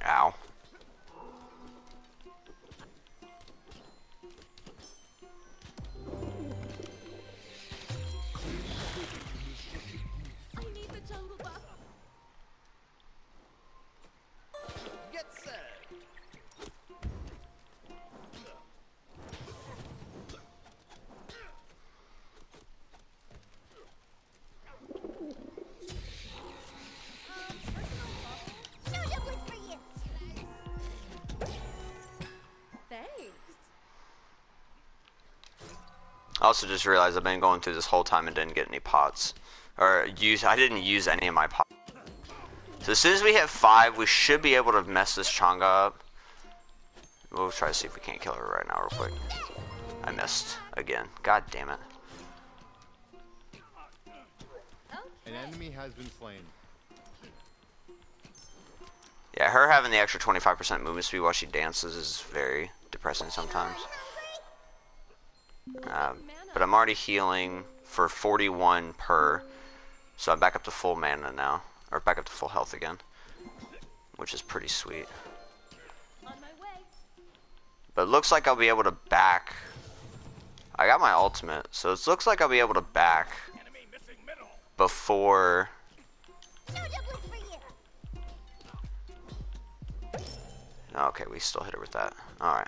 Ow. I need the jungle buff. Get set. I also just realized I've been going through this whole time and didn't get any pots. I didn't use any of my pots. So as soon as we hit 5, we should be able to mess this Chang'e up. We'll try to see if we can't kill her right now real quick. I missed again. God damn it. An enemy has been slain. Yeah, her having the extra 25% movement speed while she dances is very depressing sometimes. But I'm already healing for 41 per, so I'm back up to full mana now, or back up to full health again, which is pretty sweet. On my way. But it looks like I'll be able to back. I got my ultimate, so it looks like I'll be able to back before. Okay, we still hit her with that. Alright.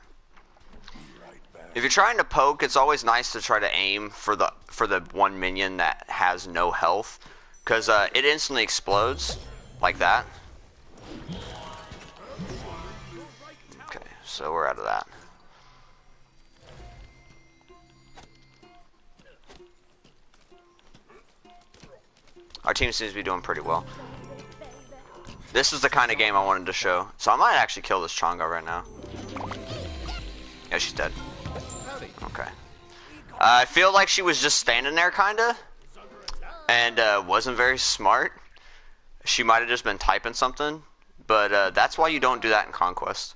If you're trying to poke, it's always nice to try to aim for the one minion that has no health, because it instantly explodes like that. Okay, so we're out of that. Our team seems to be doing pretty well. This is the kind of game I wanted to show, so I might actually kill this Chang'e right now. Yeah, she's dead. Okay. I feel like she was just standing there, kinda, and wasn't very smart. She might have just been typing something, but that's why you don't do that in Conquest.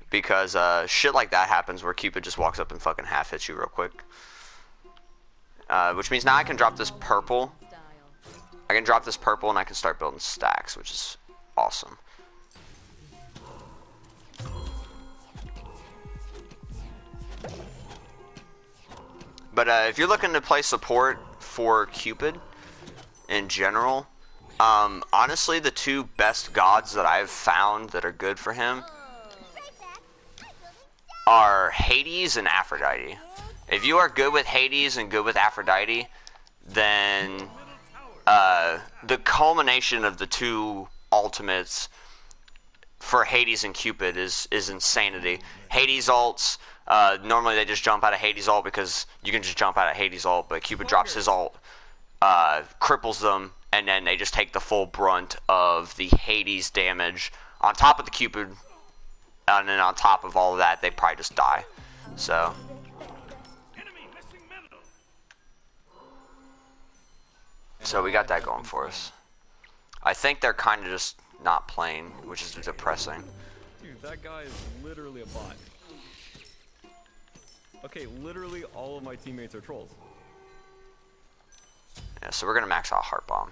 Because shit like that happens where Cupid just walks up and fucking half hits you real quick. Which means now I can drop this purple. I can drop this purple and I can start building stacks, which is awesome. But if you're looking to play support for Cupid in general, honestly, the two best gods that I've found that are good for him are Hades and Aphrodite. If you are good with Hades and good with Aphrodite, then the culmination of the two ultimates for Hades and Cupid is insanity. Hades ults, normally they just jump out of Hades ult because you can just jump out of Hades ult, but Cupid drops his ult, cripples them, and then they just take the full brunt of the Hades damage on top of the Cupid, and then on top of all of that, they probably just die. So. So we got that going for us. I think they're kind of just not playing, which is depressing. Dude, that guy is literally a bot. Okay, literally all of my teammates are trolls. Yeah, so we're gonna max out Heart Bomb.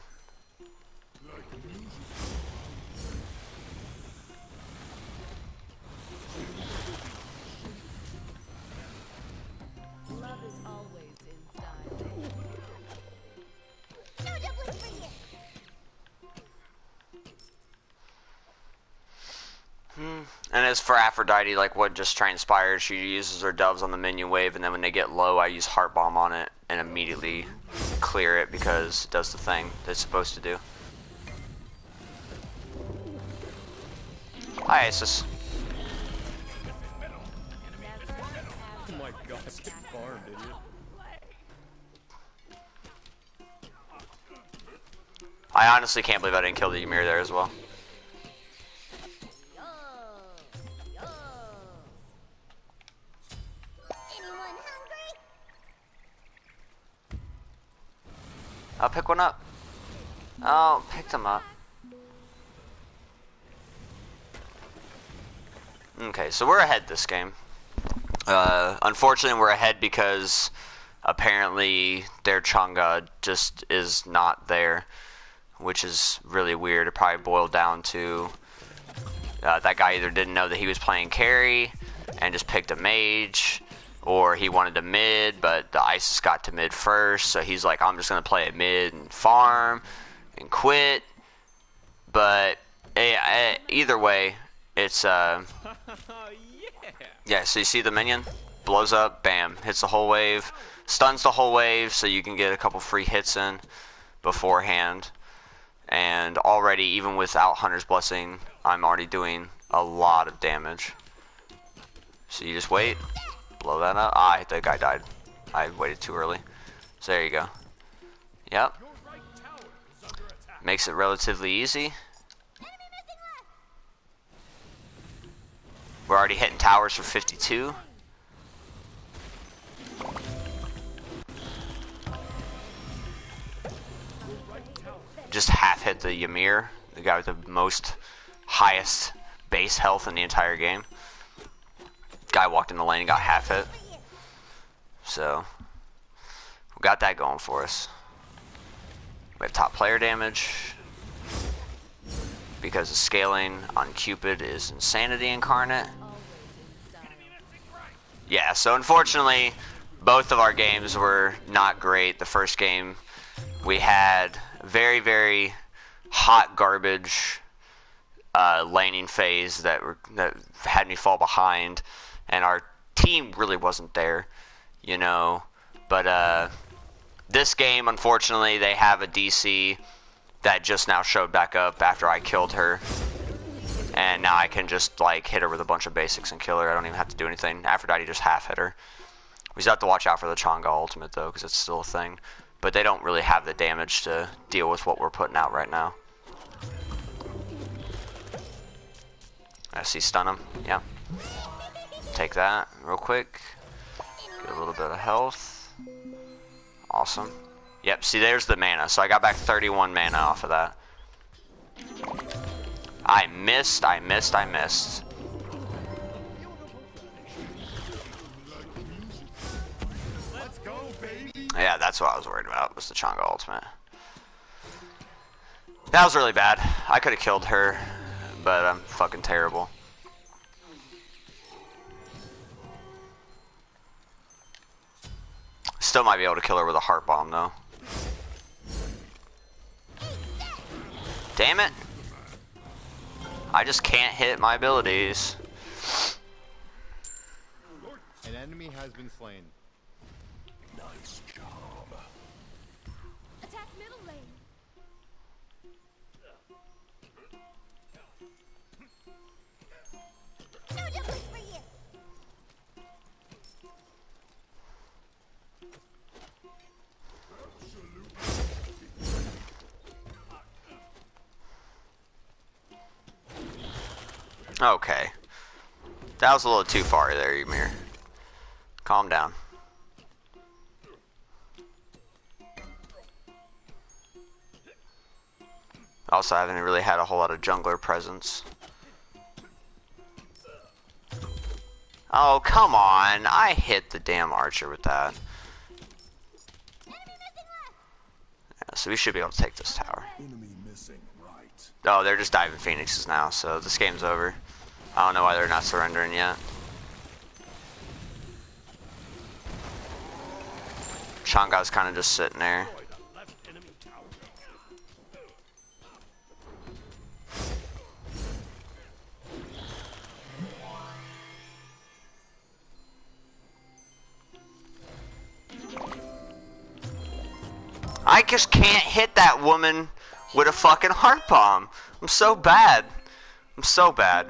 Love is always in style. And as for Aphrodite, like what just transpired, she uses her doves on the minion wave, and then when they get low, I use Heart Bomb on it and immediately clear it because it does the thing that it's supposed to do. Hi, Isis. Oh my god, get farmed, idiot. I honestly can't believe I didn't kill the Ymir there as well. I'll pick one up. Oh, picked him up. Okay, so we're ahead this game. Unfortunately, we're ahead because apparently their Chang'e just is not there, which is really weird. It probably boiled down to that guy either didn't know that he was playing carry and just picked a mage, or he wanted to mid, but the Isis got to mid first, so he's like, I'm just going to play a mid and farm and quit. But either way, it's, yeah, so you see the minion? Blows up, bam, hits the whole wave, stuns the whole wave, so you can get a couple free hits in beforehand. And already, even without Hunter's Blessing, I'm already doing a lot of damage. So you just wait. Blow that up. Ah, the guy died. I waited too early. So there you go. Yep. Your right tower is under attack. Makes it relatively easy. We're already hitting towers for 52. Just half hit the Ymir, the guy with the most highest base health in the entire game. Guy walked in the lane and got half hit. So, we got that going for us. We have top player damage. Because the scaling on Cupid is insanity incarnate. Yeah, so unfortunately, both of our games were not great. The first game, we had very, very hot garbage laning phase that had me fall behind, and our team really wasn't there, you know. But this game, unfortunately, they have a DC that just now showed back up after I killed her. And now I can just like hit her with a bunch of basics and kill her. I don't even have to do anything. Aphrodite just half hit her. We just have to watch out for the Chang'e ultimate though, because it's still a thing. But they don't really have the damage to deal with what we're putting out right now. I see stun him. Yeah. Take that real quick. Get a little bit of health. Awesome. Yep, see there's the mana. So I got back 31 mana off of that. I missed. Let's go, baby. Yeah, that's what I was worried about, was the Chang'e ultimate. That was really bad. I could have killed her, but I'm fucking terrible. Still might be able to kill her with a heart bomb though. Damn it! I just can't hit my abilities. An enemy has been slain. Nice job. Attack middle lane. No jumping for you. Okay. That was a little too far there, Ymir. Calm down. Also, I haven't really had a whole lot of jungler presence. Oh, come on. I hit the damn archer with that. Yeah, so we should be able to take this tower. Enemy missing right. Oh, they're just diving phoenixes now, so this game's over. I don't know why they're not surrendering yet. Chang'e's kind of just sitting there. Destroy the left enemy tower. I just can't hit that woman with a fucking heart bomb. I'm so bad. I'm so bad.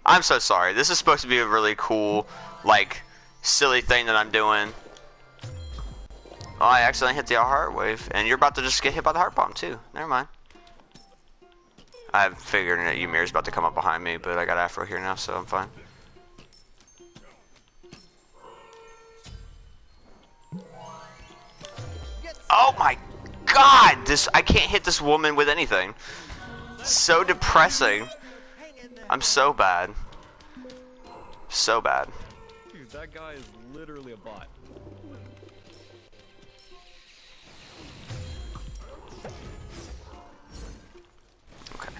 I'm so sorry. This is supposed to be a really cool, like, silly thing that I'm doing. Oh, I accidentally hit the heart wave, and you're about to just get hit by the heart bomb too. Never mind. I figured that Ymir's about to come up behind me, but I got Afro here now, so I'm fine. Oh my god! I can't hit this woman with anything. So depressing. I'm so bad. So bad. Dude, that guy is literally a bot. Okay.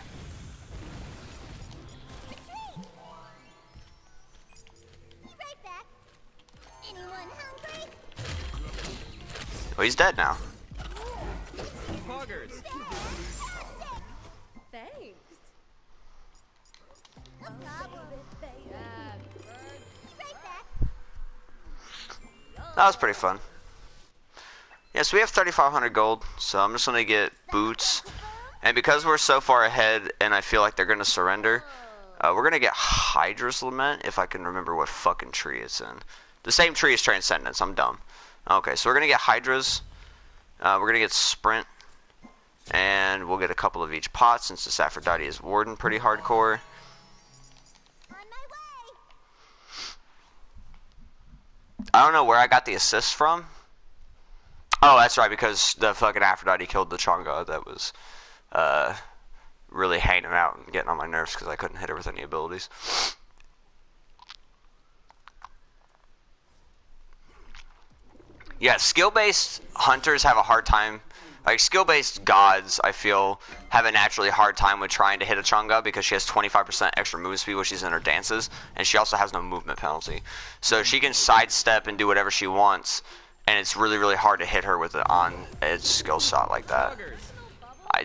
Right back. Anyone hungry? Well, he's dead now. Poggers! Thanks. No problem. Yeah, Right back. That was pretty fun. Yeah, so we have 3,500 gold, so I'm just gonna get boots. And because we're so far ahead, and I feel like they're gonna surrender, we're gonna get Hydra's Lament, if I can remember what fucking tree it's in. The same tree as Transcendence. I'm dumb. Okay, so we're gonna get Hydras. We're gonna get Sprint, and we'll get a couple of each pot since this Aphrodite is Warden pretty hardcore. On my way. I don't know where I got the assist from. Oh, that's right, because the fucking Aphrodite killed the Chang'e that was really hanging out and getting on my nerves because I couldn't hit her with any abilities. Yeah, skill-based hunters have a hard time. Like, skill-based gods, I feel, have a naturally hard time with trying to hit a Chang'e because she has 25% extra movement speed when she's in her dances, and she also has no movement penalty. So she can sidestep and do whatever she wants, and it's really, really hard to hit her with it on its skill shot like that.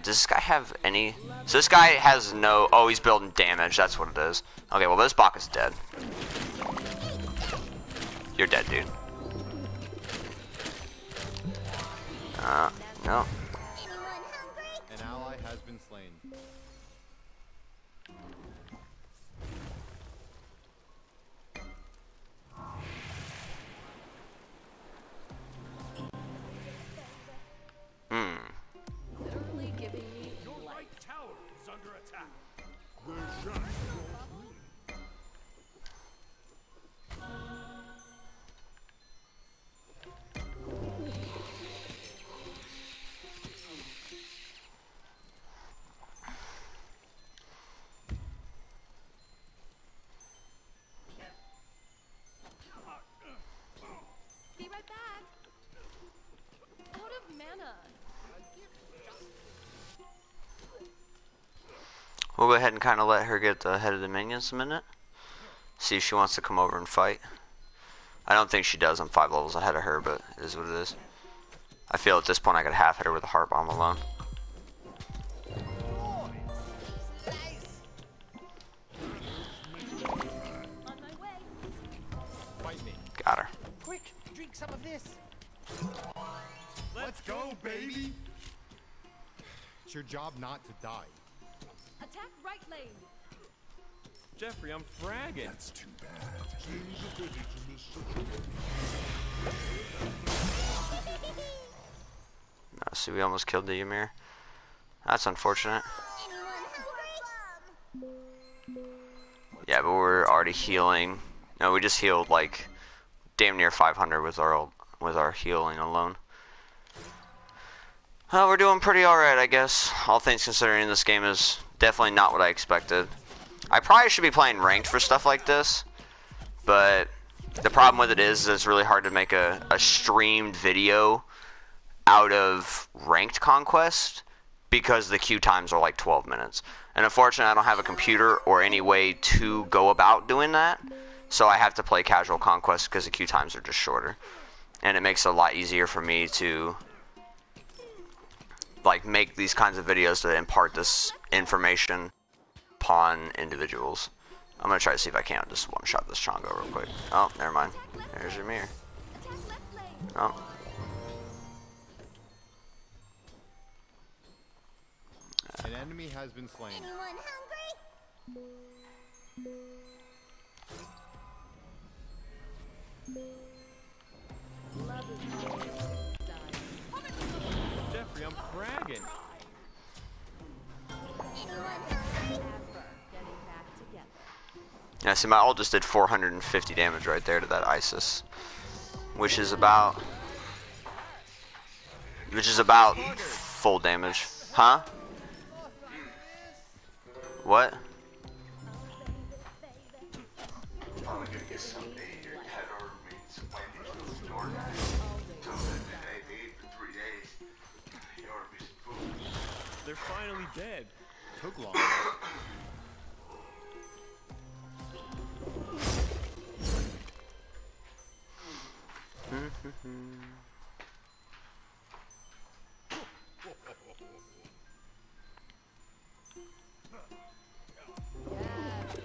Does this guy have any... So this guy has no... Oh, he's building damage. That's what it is. Okay, well, this Bach is dead. You're dead, dude. No. Anyone hungry? An ally has been slain. Literally giving me Your life. right tower is under attack. Be right back. Out of mana. We'll go ahead and kind of let her get ahead of the minions a minute. See if she wants to come over and fight. I don't think she does. I'm 5 levels ahead of her, but it is what it is. I feel at this point I could half hit her with a heart bomb alone. On my way. Fight me. Got her. Quick, drink some of this. Let's go, baby. It's your job not to die. Attack right lane. Jeffrey, I'm fragging. No, see, we almost killed the Ymir. That's unfortunate. Anyone hungry? Yeah, but we're already healing. No, we just healed like damn near 500 with our healing alone. Well, we're doing pretty alright, I guess. All things considering, this game is definitely not what I expected. I probably should be playing ranked for stuff like this, but the problem with it is it's really hard to make a streamed video out of ranked conquest because the queue times are like 12 minutes. And unfortunately, I don't have a computer or any way to go about doing that, so I have to play casual conquest because the queue times are just shorter. And it makes it a lot easier for me to like make these kinds of videos to impart this information upon individuals. I'm gonna try to see if I can't just one-shot this Chang'e real quick. Oh, never mind. There's your mirror. Attack left lane. Oh. An enemy has been slain. Anyone hungry? Love is always dying. Jeffrey, I'm fragging. Anyone hungry? Ever getting back together. Yeah, see, my ult just did 450 damage right there to that Isis, which is about full damage. Huh? What? They're finally dead. Took long.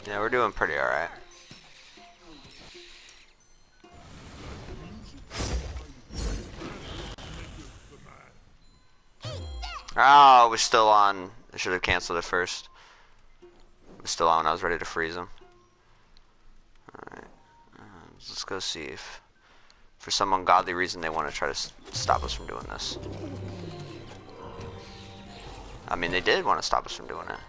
Yeah, we're doing pretty alright. Oh, we're still on. I should have canceled it first. We're still on when I was ready to freeze him. Alright. Let's go see if For some ungodly reason, they want to try to stop us from doing this. I mean, they did want to stop us from doing it.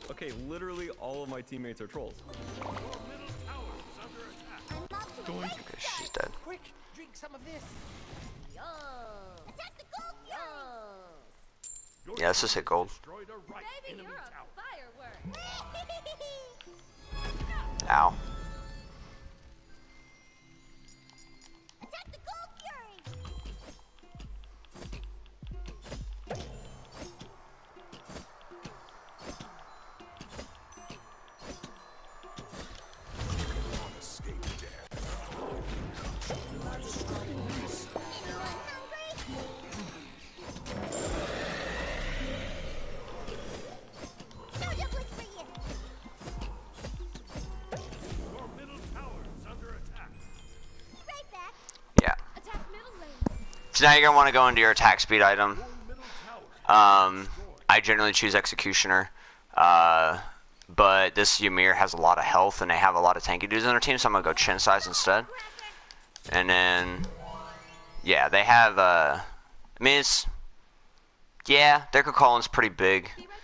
Okay, literally all of my teammates are trolls. Okay, she's dead. Quick, drink some of this. Attack the gold furies. Yeah, let's just hit gold. Destroyed a right Baby, enemy you're a tower. firework. Ow. Attack the gold furies. Anyone hungry? No doubles for you. Your middle tower is under attack. Right back. Yeah. Attack middle lane. So now you're gonna want to go into your attack speed item. Middle tower. I generally choose Executioner. But this Ymir has a lot of health and they have a lot of tanky dudes on their team, so I'm gonna go chin size instead. And then, yeah, they have, I mean, it's, yeah, their Cocolin's pretty big. Be right back.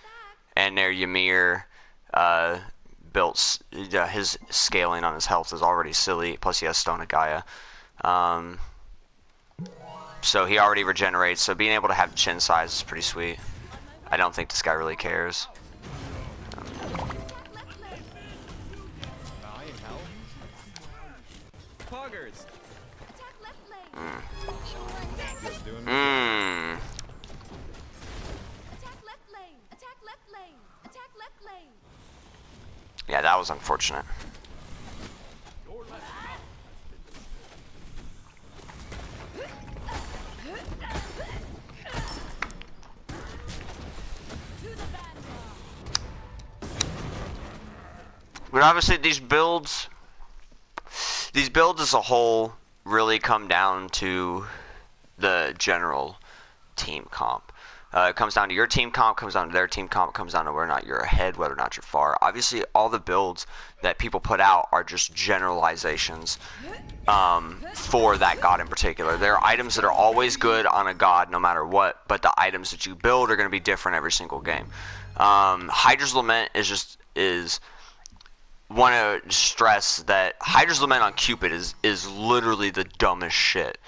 And their Ymir, his scaling on his health is already silly, plus he has Stone of Gaia. So he already regenerates, so being able to have chin size is pretty sweet. I don't think this guy really cares. I in hell? Poggers! Attack left lane. Just doing Mmm. Attack left lane. Attack left lane. Attack left lane. Yeah, that was unfortunate. Your left tower To the vanguard. But obviously these builds as a whole really come down to the general team comp. It comes down to your team comp, comes down to their team comp, comes down to whether or not you're ahead, whether or not you're far. Obviously, all the builds that people put out are just generalizations for that god in particular. There are items that are always good on a god no matter what, but the items that you build are going to be different every single game. Hydra's Lament is want to stress that Hydra's Lament on Cupid is literally the dumbest shit.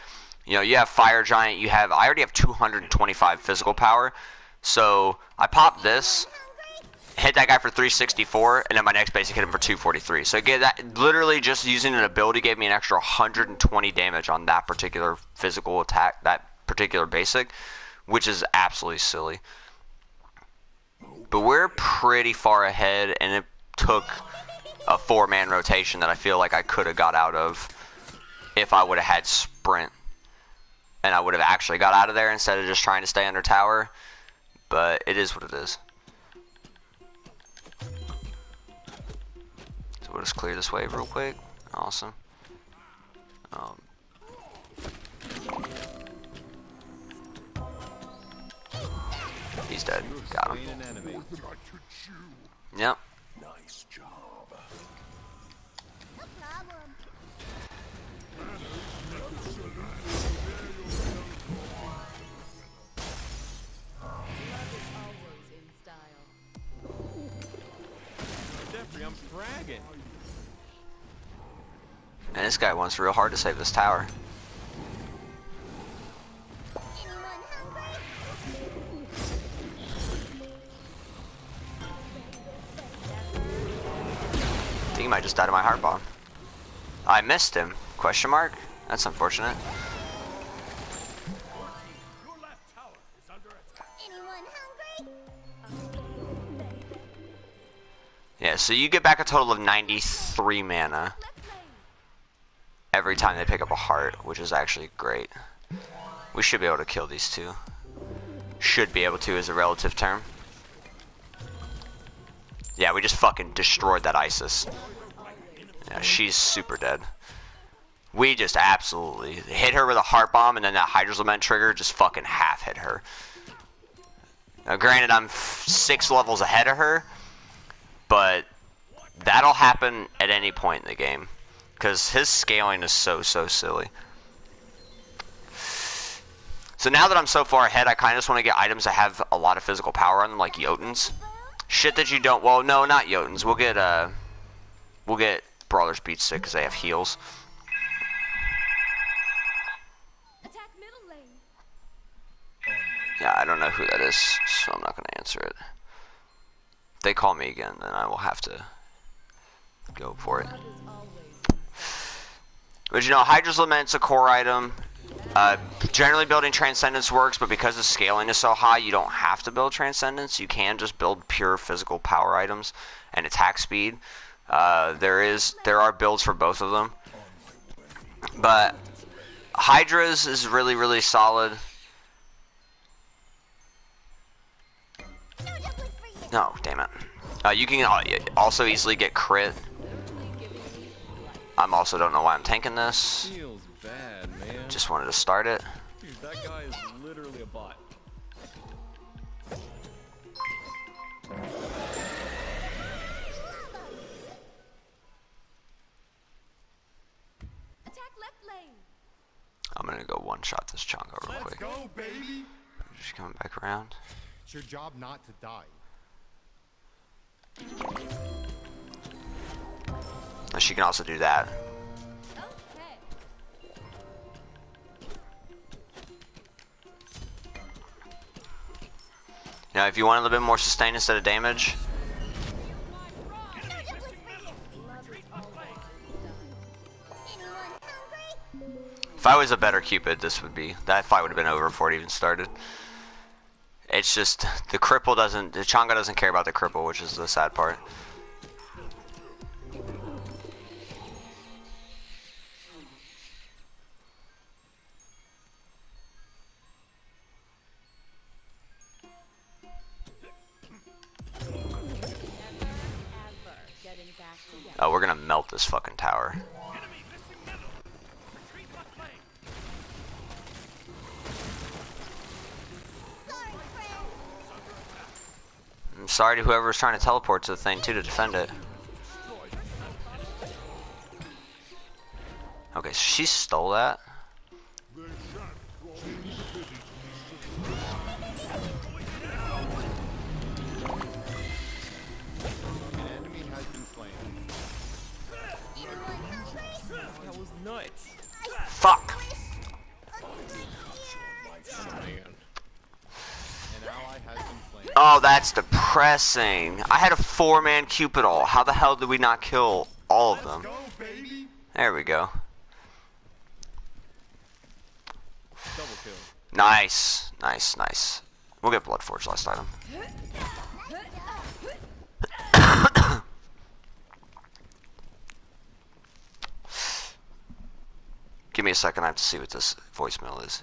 You know, you have Fire Giant, I already have 225 physical power, so I pop this, hit that guy for 364, and then my next basic hit him for 243. So again, that literally just using an ability gave me an extra 120 damage on that particular physical attack, that particular basic, which is absolutely silly. But we're pretty far ahead, and it took a 4-man rotation that I feel like I could have got out of if I would have had sprint. And I would have actually got out of there instead of just trying to stay under tower. But it is what it is. So we'll just clear this wave real quick. Awesome. He's dead. Got him. slain an enemy. Yep. nice job. No problem. Love is always in style. Jeffrey, I'm fragging. And this guy wants real hard to save this tower. Anyone hungry? I think he might just die to my heart bomb. I missed him. Question mark? That's unfortunate. Your left tower is under attack. Anyone hungry? Yeah, so you get back a total of 93 mana Left lane. every time they pick up a heart, which is actually great. We should be able to kill these two. Should be able to is a relative term. Yeah, we just fucking destroyed that Isis. Yeah, she's super dead. We just absolutely hit her with a heart bomb, and then that Hydra's Lament trigger just fucking half hit her. Now, granted, I'm 6 levels ahead of her, but that'll happen at any point in the game. Because his scaling is so silly. So now that I'm so far ahead, I kind of just want to get items that have a lot of physical power on them, like Jotuns. Shit that you don't... Well, no, not Jotuns. We'll get Brawler's Beat Stick because they have heals. Attack middle lane. Yeah, I don't know who that is, so I'm not going to answer it. If they call me again, then I will have to go for it. Love is always in style. But you know, Hydra's Lament's a core item. Generally building Transcendence works, but because the scaling is so high, you don't have to build Transcendence. You can just build pure physical power items and attack speed. There are builds for both of them. But Hydra's is really solid. No, damn it. You can also easily get crit. I'm also don't know why I'm tanking this. Feels bad, man. Just wanted to start it. Dude, that guy is literally a bot. Attack left lane. I'm gonna go one-shot this Chongo real Let's quick. go, baby. Just coming back around. It's your job not to die. She can also do that. Okay. Now, if you want a little bit more sustain instead of damage, if I was a better Cupid, that fight would have been over before it even started. It's just the Chonga doesn't care about the cripple, which is the sad part. Getting back together. Oh, we're gonna melt this fucking tower. Enemy missing middle. Retreat left lane. I'm sorry to whoever's trying to teleport to the thing too to defend it. Okay, so she stole that. An enemy has been slain. That was nuts. Fuck! An ally has been slain. Oh, that's depressing. I had a 4-man Cupid all. How the hell did we not kill all of them? Go, baby. There we go. Double kill. Nice. Nice. We'll get Bloodforge last item. Give me a second, I have to see what this voicemail is.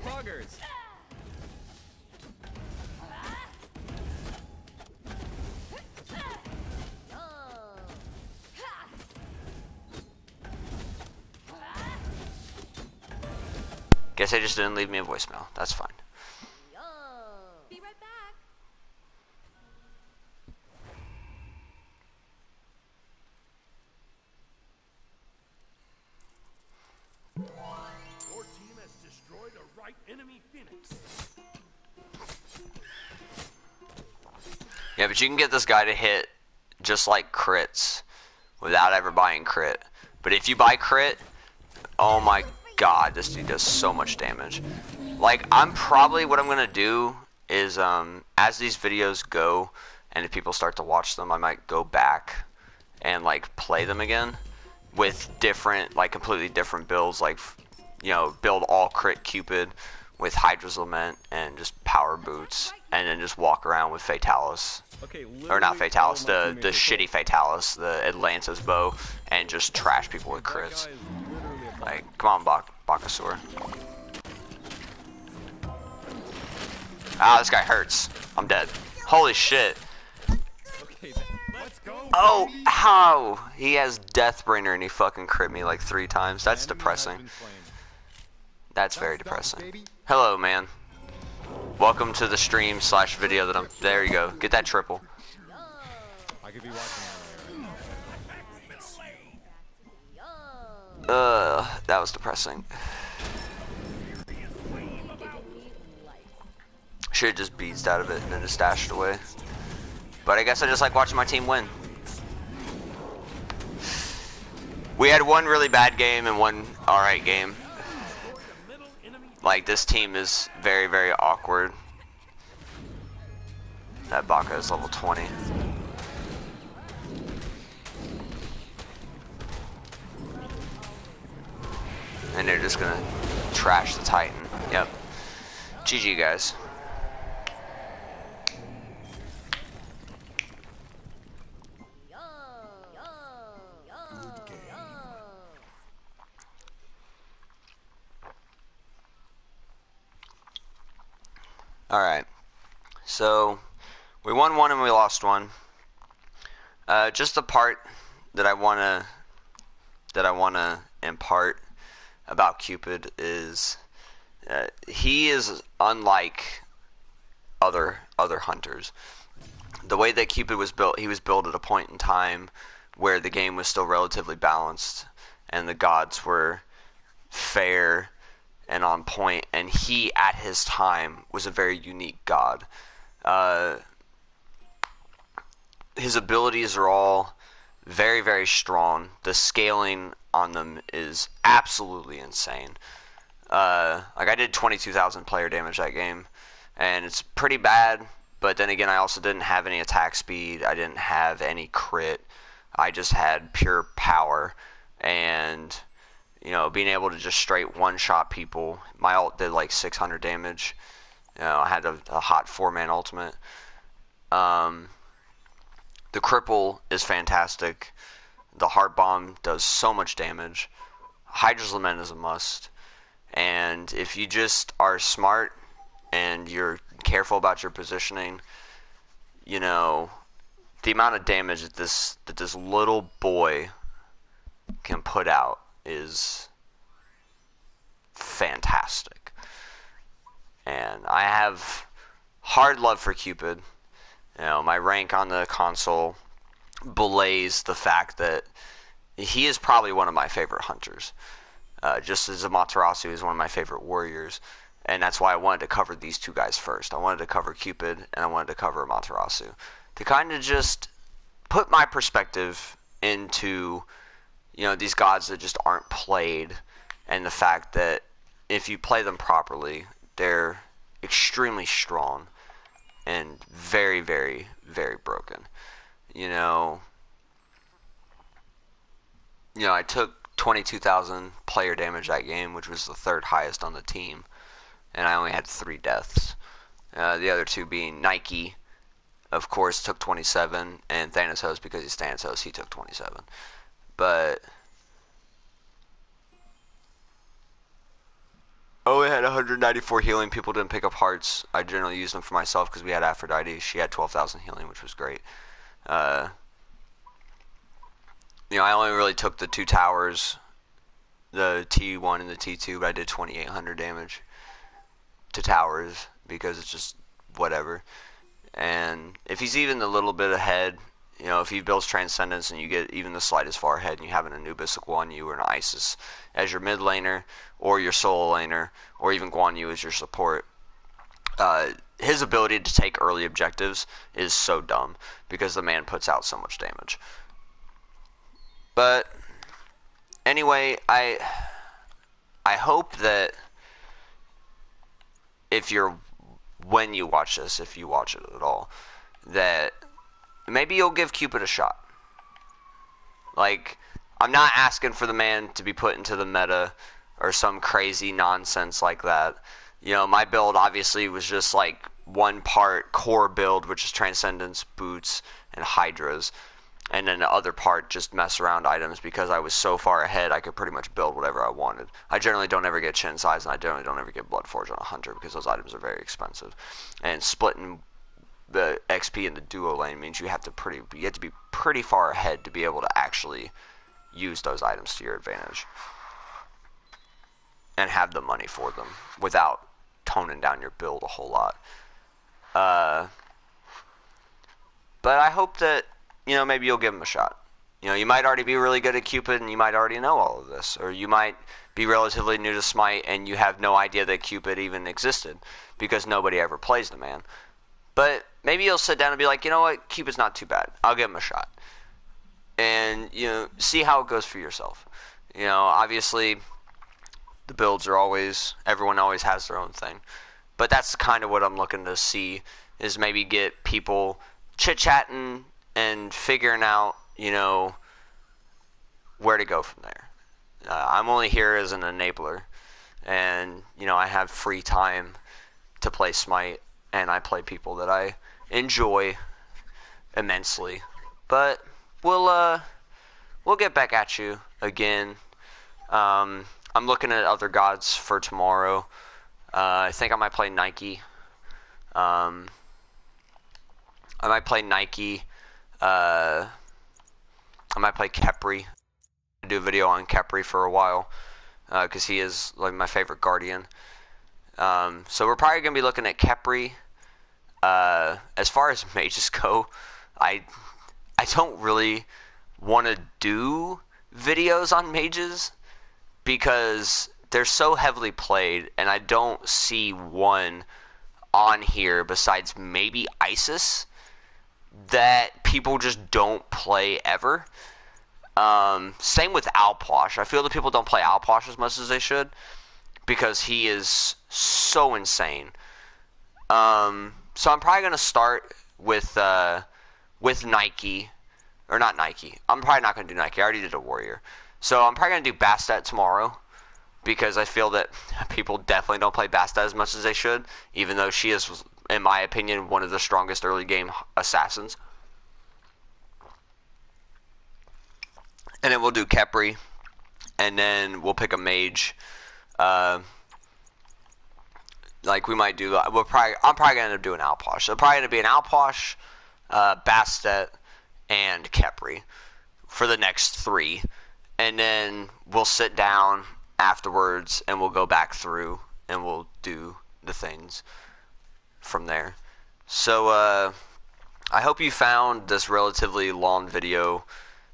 Poggers. Guess they just didn't leave me a voicemail. That's fine. Be right back. Your team has destroyed a right enemy phoenix. Yeah, but you can get this guy to hit just like crits without ever buying crit. But if you buy crit, oh my god, this dude does so much damage. Like, what I'm gonna do is, as these videos go, and if people start to watch them, I might go back and, like, play them again with different, like, completely different builds, like, you know, build all crit Cupid with Hydra's Lament and just power boots, and then just walk around with Fatalis. Okay, Or not literally all Fatalis, of my the teammates are shitty Fatalis, the Atlantis bow, and just trash people with That guy crits. is literally a bot. Like, come on, Bakasur. Ah, this guy hurts. I'm dead. Holy shit. Okay, Let's go, Oh, how? He has Deathbringer and he fucking crit me like 3 times. That's Enemy has depressing. been slain. That's very That's done, depressing. baby. Hello, man. Welcome to the stream / video that I'm... There you go. Get that triple. I could be watching anime right That was depressing. Should've just beads out of it and then just dashed away. But I guess I just like watching my team win. We had one really bad game and one alright game. Like, this team is very, very awkward. That Baka is level 20. And they're just gonna trash the Titan. Yep. GG, guys. Alright. So, we won one and we lost one. Just the part that I wanna impart about Cupid is he is unlike other hunters. The way that Cupid was built, he was built at a point in time where the game was still relatively balanced and the gods were fair and on point, and he at his time was a very unique god. His abilities are all very, very strong. The scaling on them is absolutely insane. Like, I did 22,000 player damage that game, and it's pretty bad, but then again, I also didn't have any attack speed, I didn't have any crit, I just had pure power, and, you know, being able to just straight one-shot people. My ult did like 600 damage. You know, I had a hot 4-man ultimate. The cripple is fantastic. The heart bomb does so much damage. Hydra's Lament is a must. And if you just are smart and you're careful about your positioning, you know, the amount of damage that this little boy can put out is fantastic. And I have hard love for Cupid. You know, my rank on the console belays the fact that he is probably one of my favorite hunters. Just as Amaterasu is one of my favorite warriors. And that's why I wanted to cover these two guys first. I wanted to cover Cupid and I wanted to cover Amaterasu. To kind of just put my perspective into, you know, these gods that just aren't played, and the fact that if you play them properly, they're extremely strong and very, very, very broken. You know, I took 22,000 player damage that game, which was the 3rd highest on the team, and I only had 3 deaths. The other 2 being Nike, of course, took 27, and Thanatos, because he's Thanatos, he took 27. But oh, it had 194 healing. People didn't pick up hearts. I generally used them for myself because we had Aphrodite. She had 12,000 healing, which was great. You know, I only really took the 2 towers, the T1 and the T2, but I did 2,800 damage to towers because it's just whatever. And if he's even a little bit ahead, you know, if he builds Transcendence and you get even the slightest far ahead and you have an Anubis, a Guan Yu, or an Isis as your mid laner, or your solo laner, or even Guan Yu as your support, his ability to take early objectives is so dumb because the man puts out so much damage. But anyway, I hope that when you watch this, if you watch it at all, that maybe you'll give Cupid a shot. Like, I'm not asking for the man to be put into the meta or some crazy nonsense like that. You know, my build obviously was just like one part core build, which is Transcendence, Boots, and Hydras. And then the other part, just mess around items, because I was so far ahead, I could pretty much build whatever I wanted. I generally don't ever get Chin Size, and I generally don't ever get Bloodforge on a Hunter, because those items are very expensive. And splitting the XP in the duo lane means you have to be pretty far ahead to be able to actually use those items to your advantage and have the money for them without toning down your build a whole lot. But I hope that, maybe you'll give them a shot. You might already be really good at Cupid and you might already know all of this. Or you might be relatively new to Smite and you have no idea that Cupid even existed because nobody ever plays the man. But maybe you'll sit down and be like, you know what, Cupid's not too bad. I'll give him a shot. And, see how it goes for yourself. Obviously, the builds are everyone always has their own thing. But that's kind of what I'm looking to see, is maybe get people chit-chatting and figuring out, where to go from there. I'm only here as an enabler, and, I have free time to play Smite, and I play people that I enjoy immensely. But we'll get back at you again. I'm looking at other gods for tomorrow. I think I might play Nike. I might play Nike. I might play Kepri. Do a video on Kepri for a while because he is like my favorite guardian. So we're probably gonna be looking at Kepri. As far as mages go, I don't really want to do videos on mages because they're so heavily played, and I don't see one on here besides maybe Isis that people just don't play ever. Same with Alposh. I feel that people don't play Alposh as much as they should because he is so insane. So I'm probably gonna start with Nike, or not Nike. I'm probably not gonna do Nike. I already did a warrior. So I'm probably gonna do Bastet tomorrow because I feel that people definitely don't play Bastet as much as they should, even though she is, in my opinion, one of the strongest early game assassins. And then we'll do Kepri, and then we'll pick a mage. Like we might do. I'm probably gonna end up doing Alposh. So probably gonna be an Alposh, Bastet, and Kepri for the next 3, and then we'll sit down afterwards and we'll go back through and we'll do the things from there. So I hope you found this relatively long video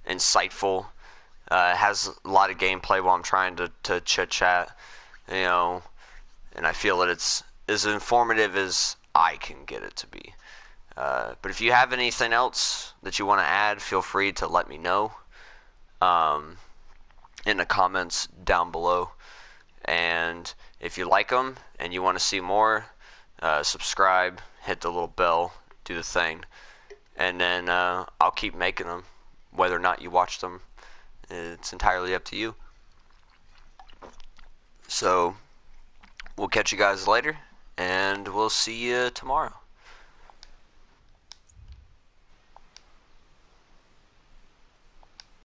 insightful. It has a lot of gameplay while I'm trying to chit chat, and I feel that it's as informative as I can get it to be. But if you have anything else that you want to add, feel free to let me know in the comments down below. And if you like them and you want to see more, subscribe, hit the little bell, do the thing, and then I'll keep making them. Whether or not you watch them, it's entirely up to you. So we'll catch you guys later, and we'll see you tomorrow.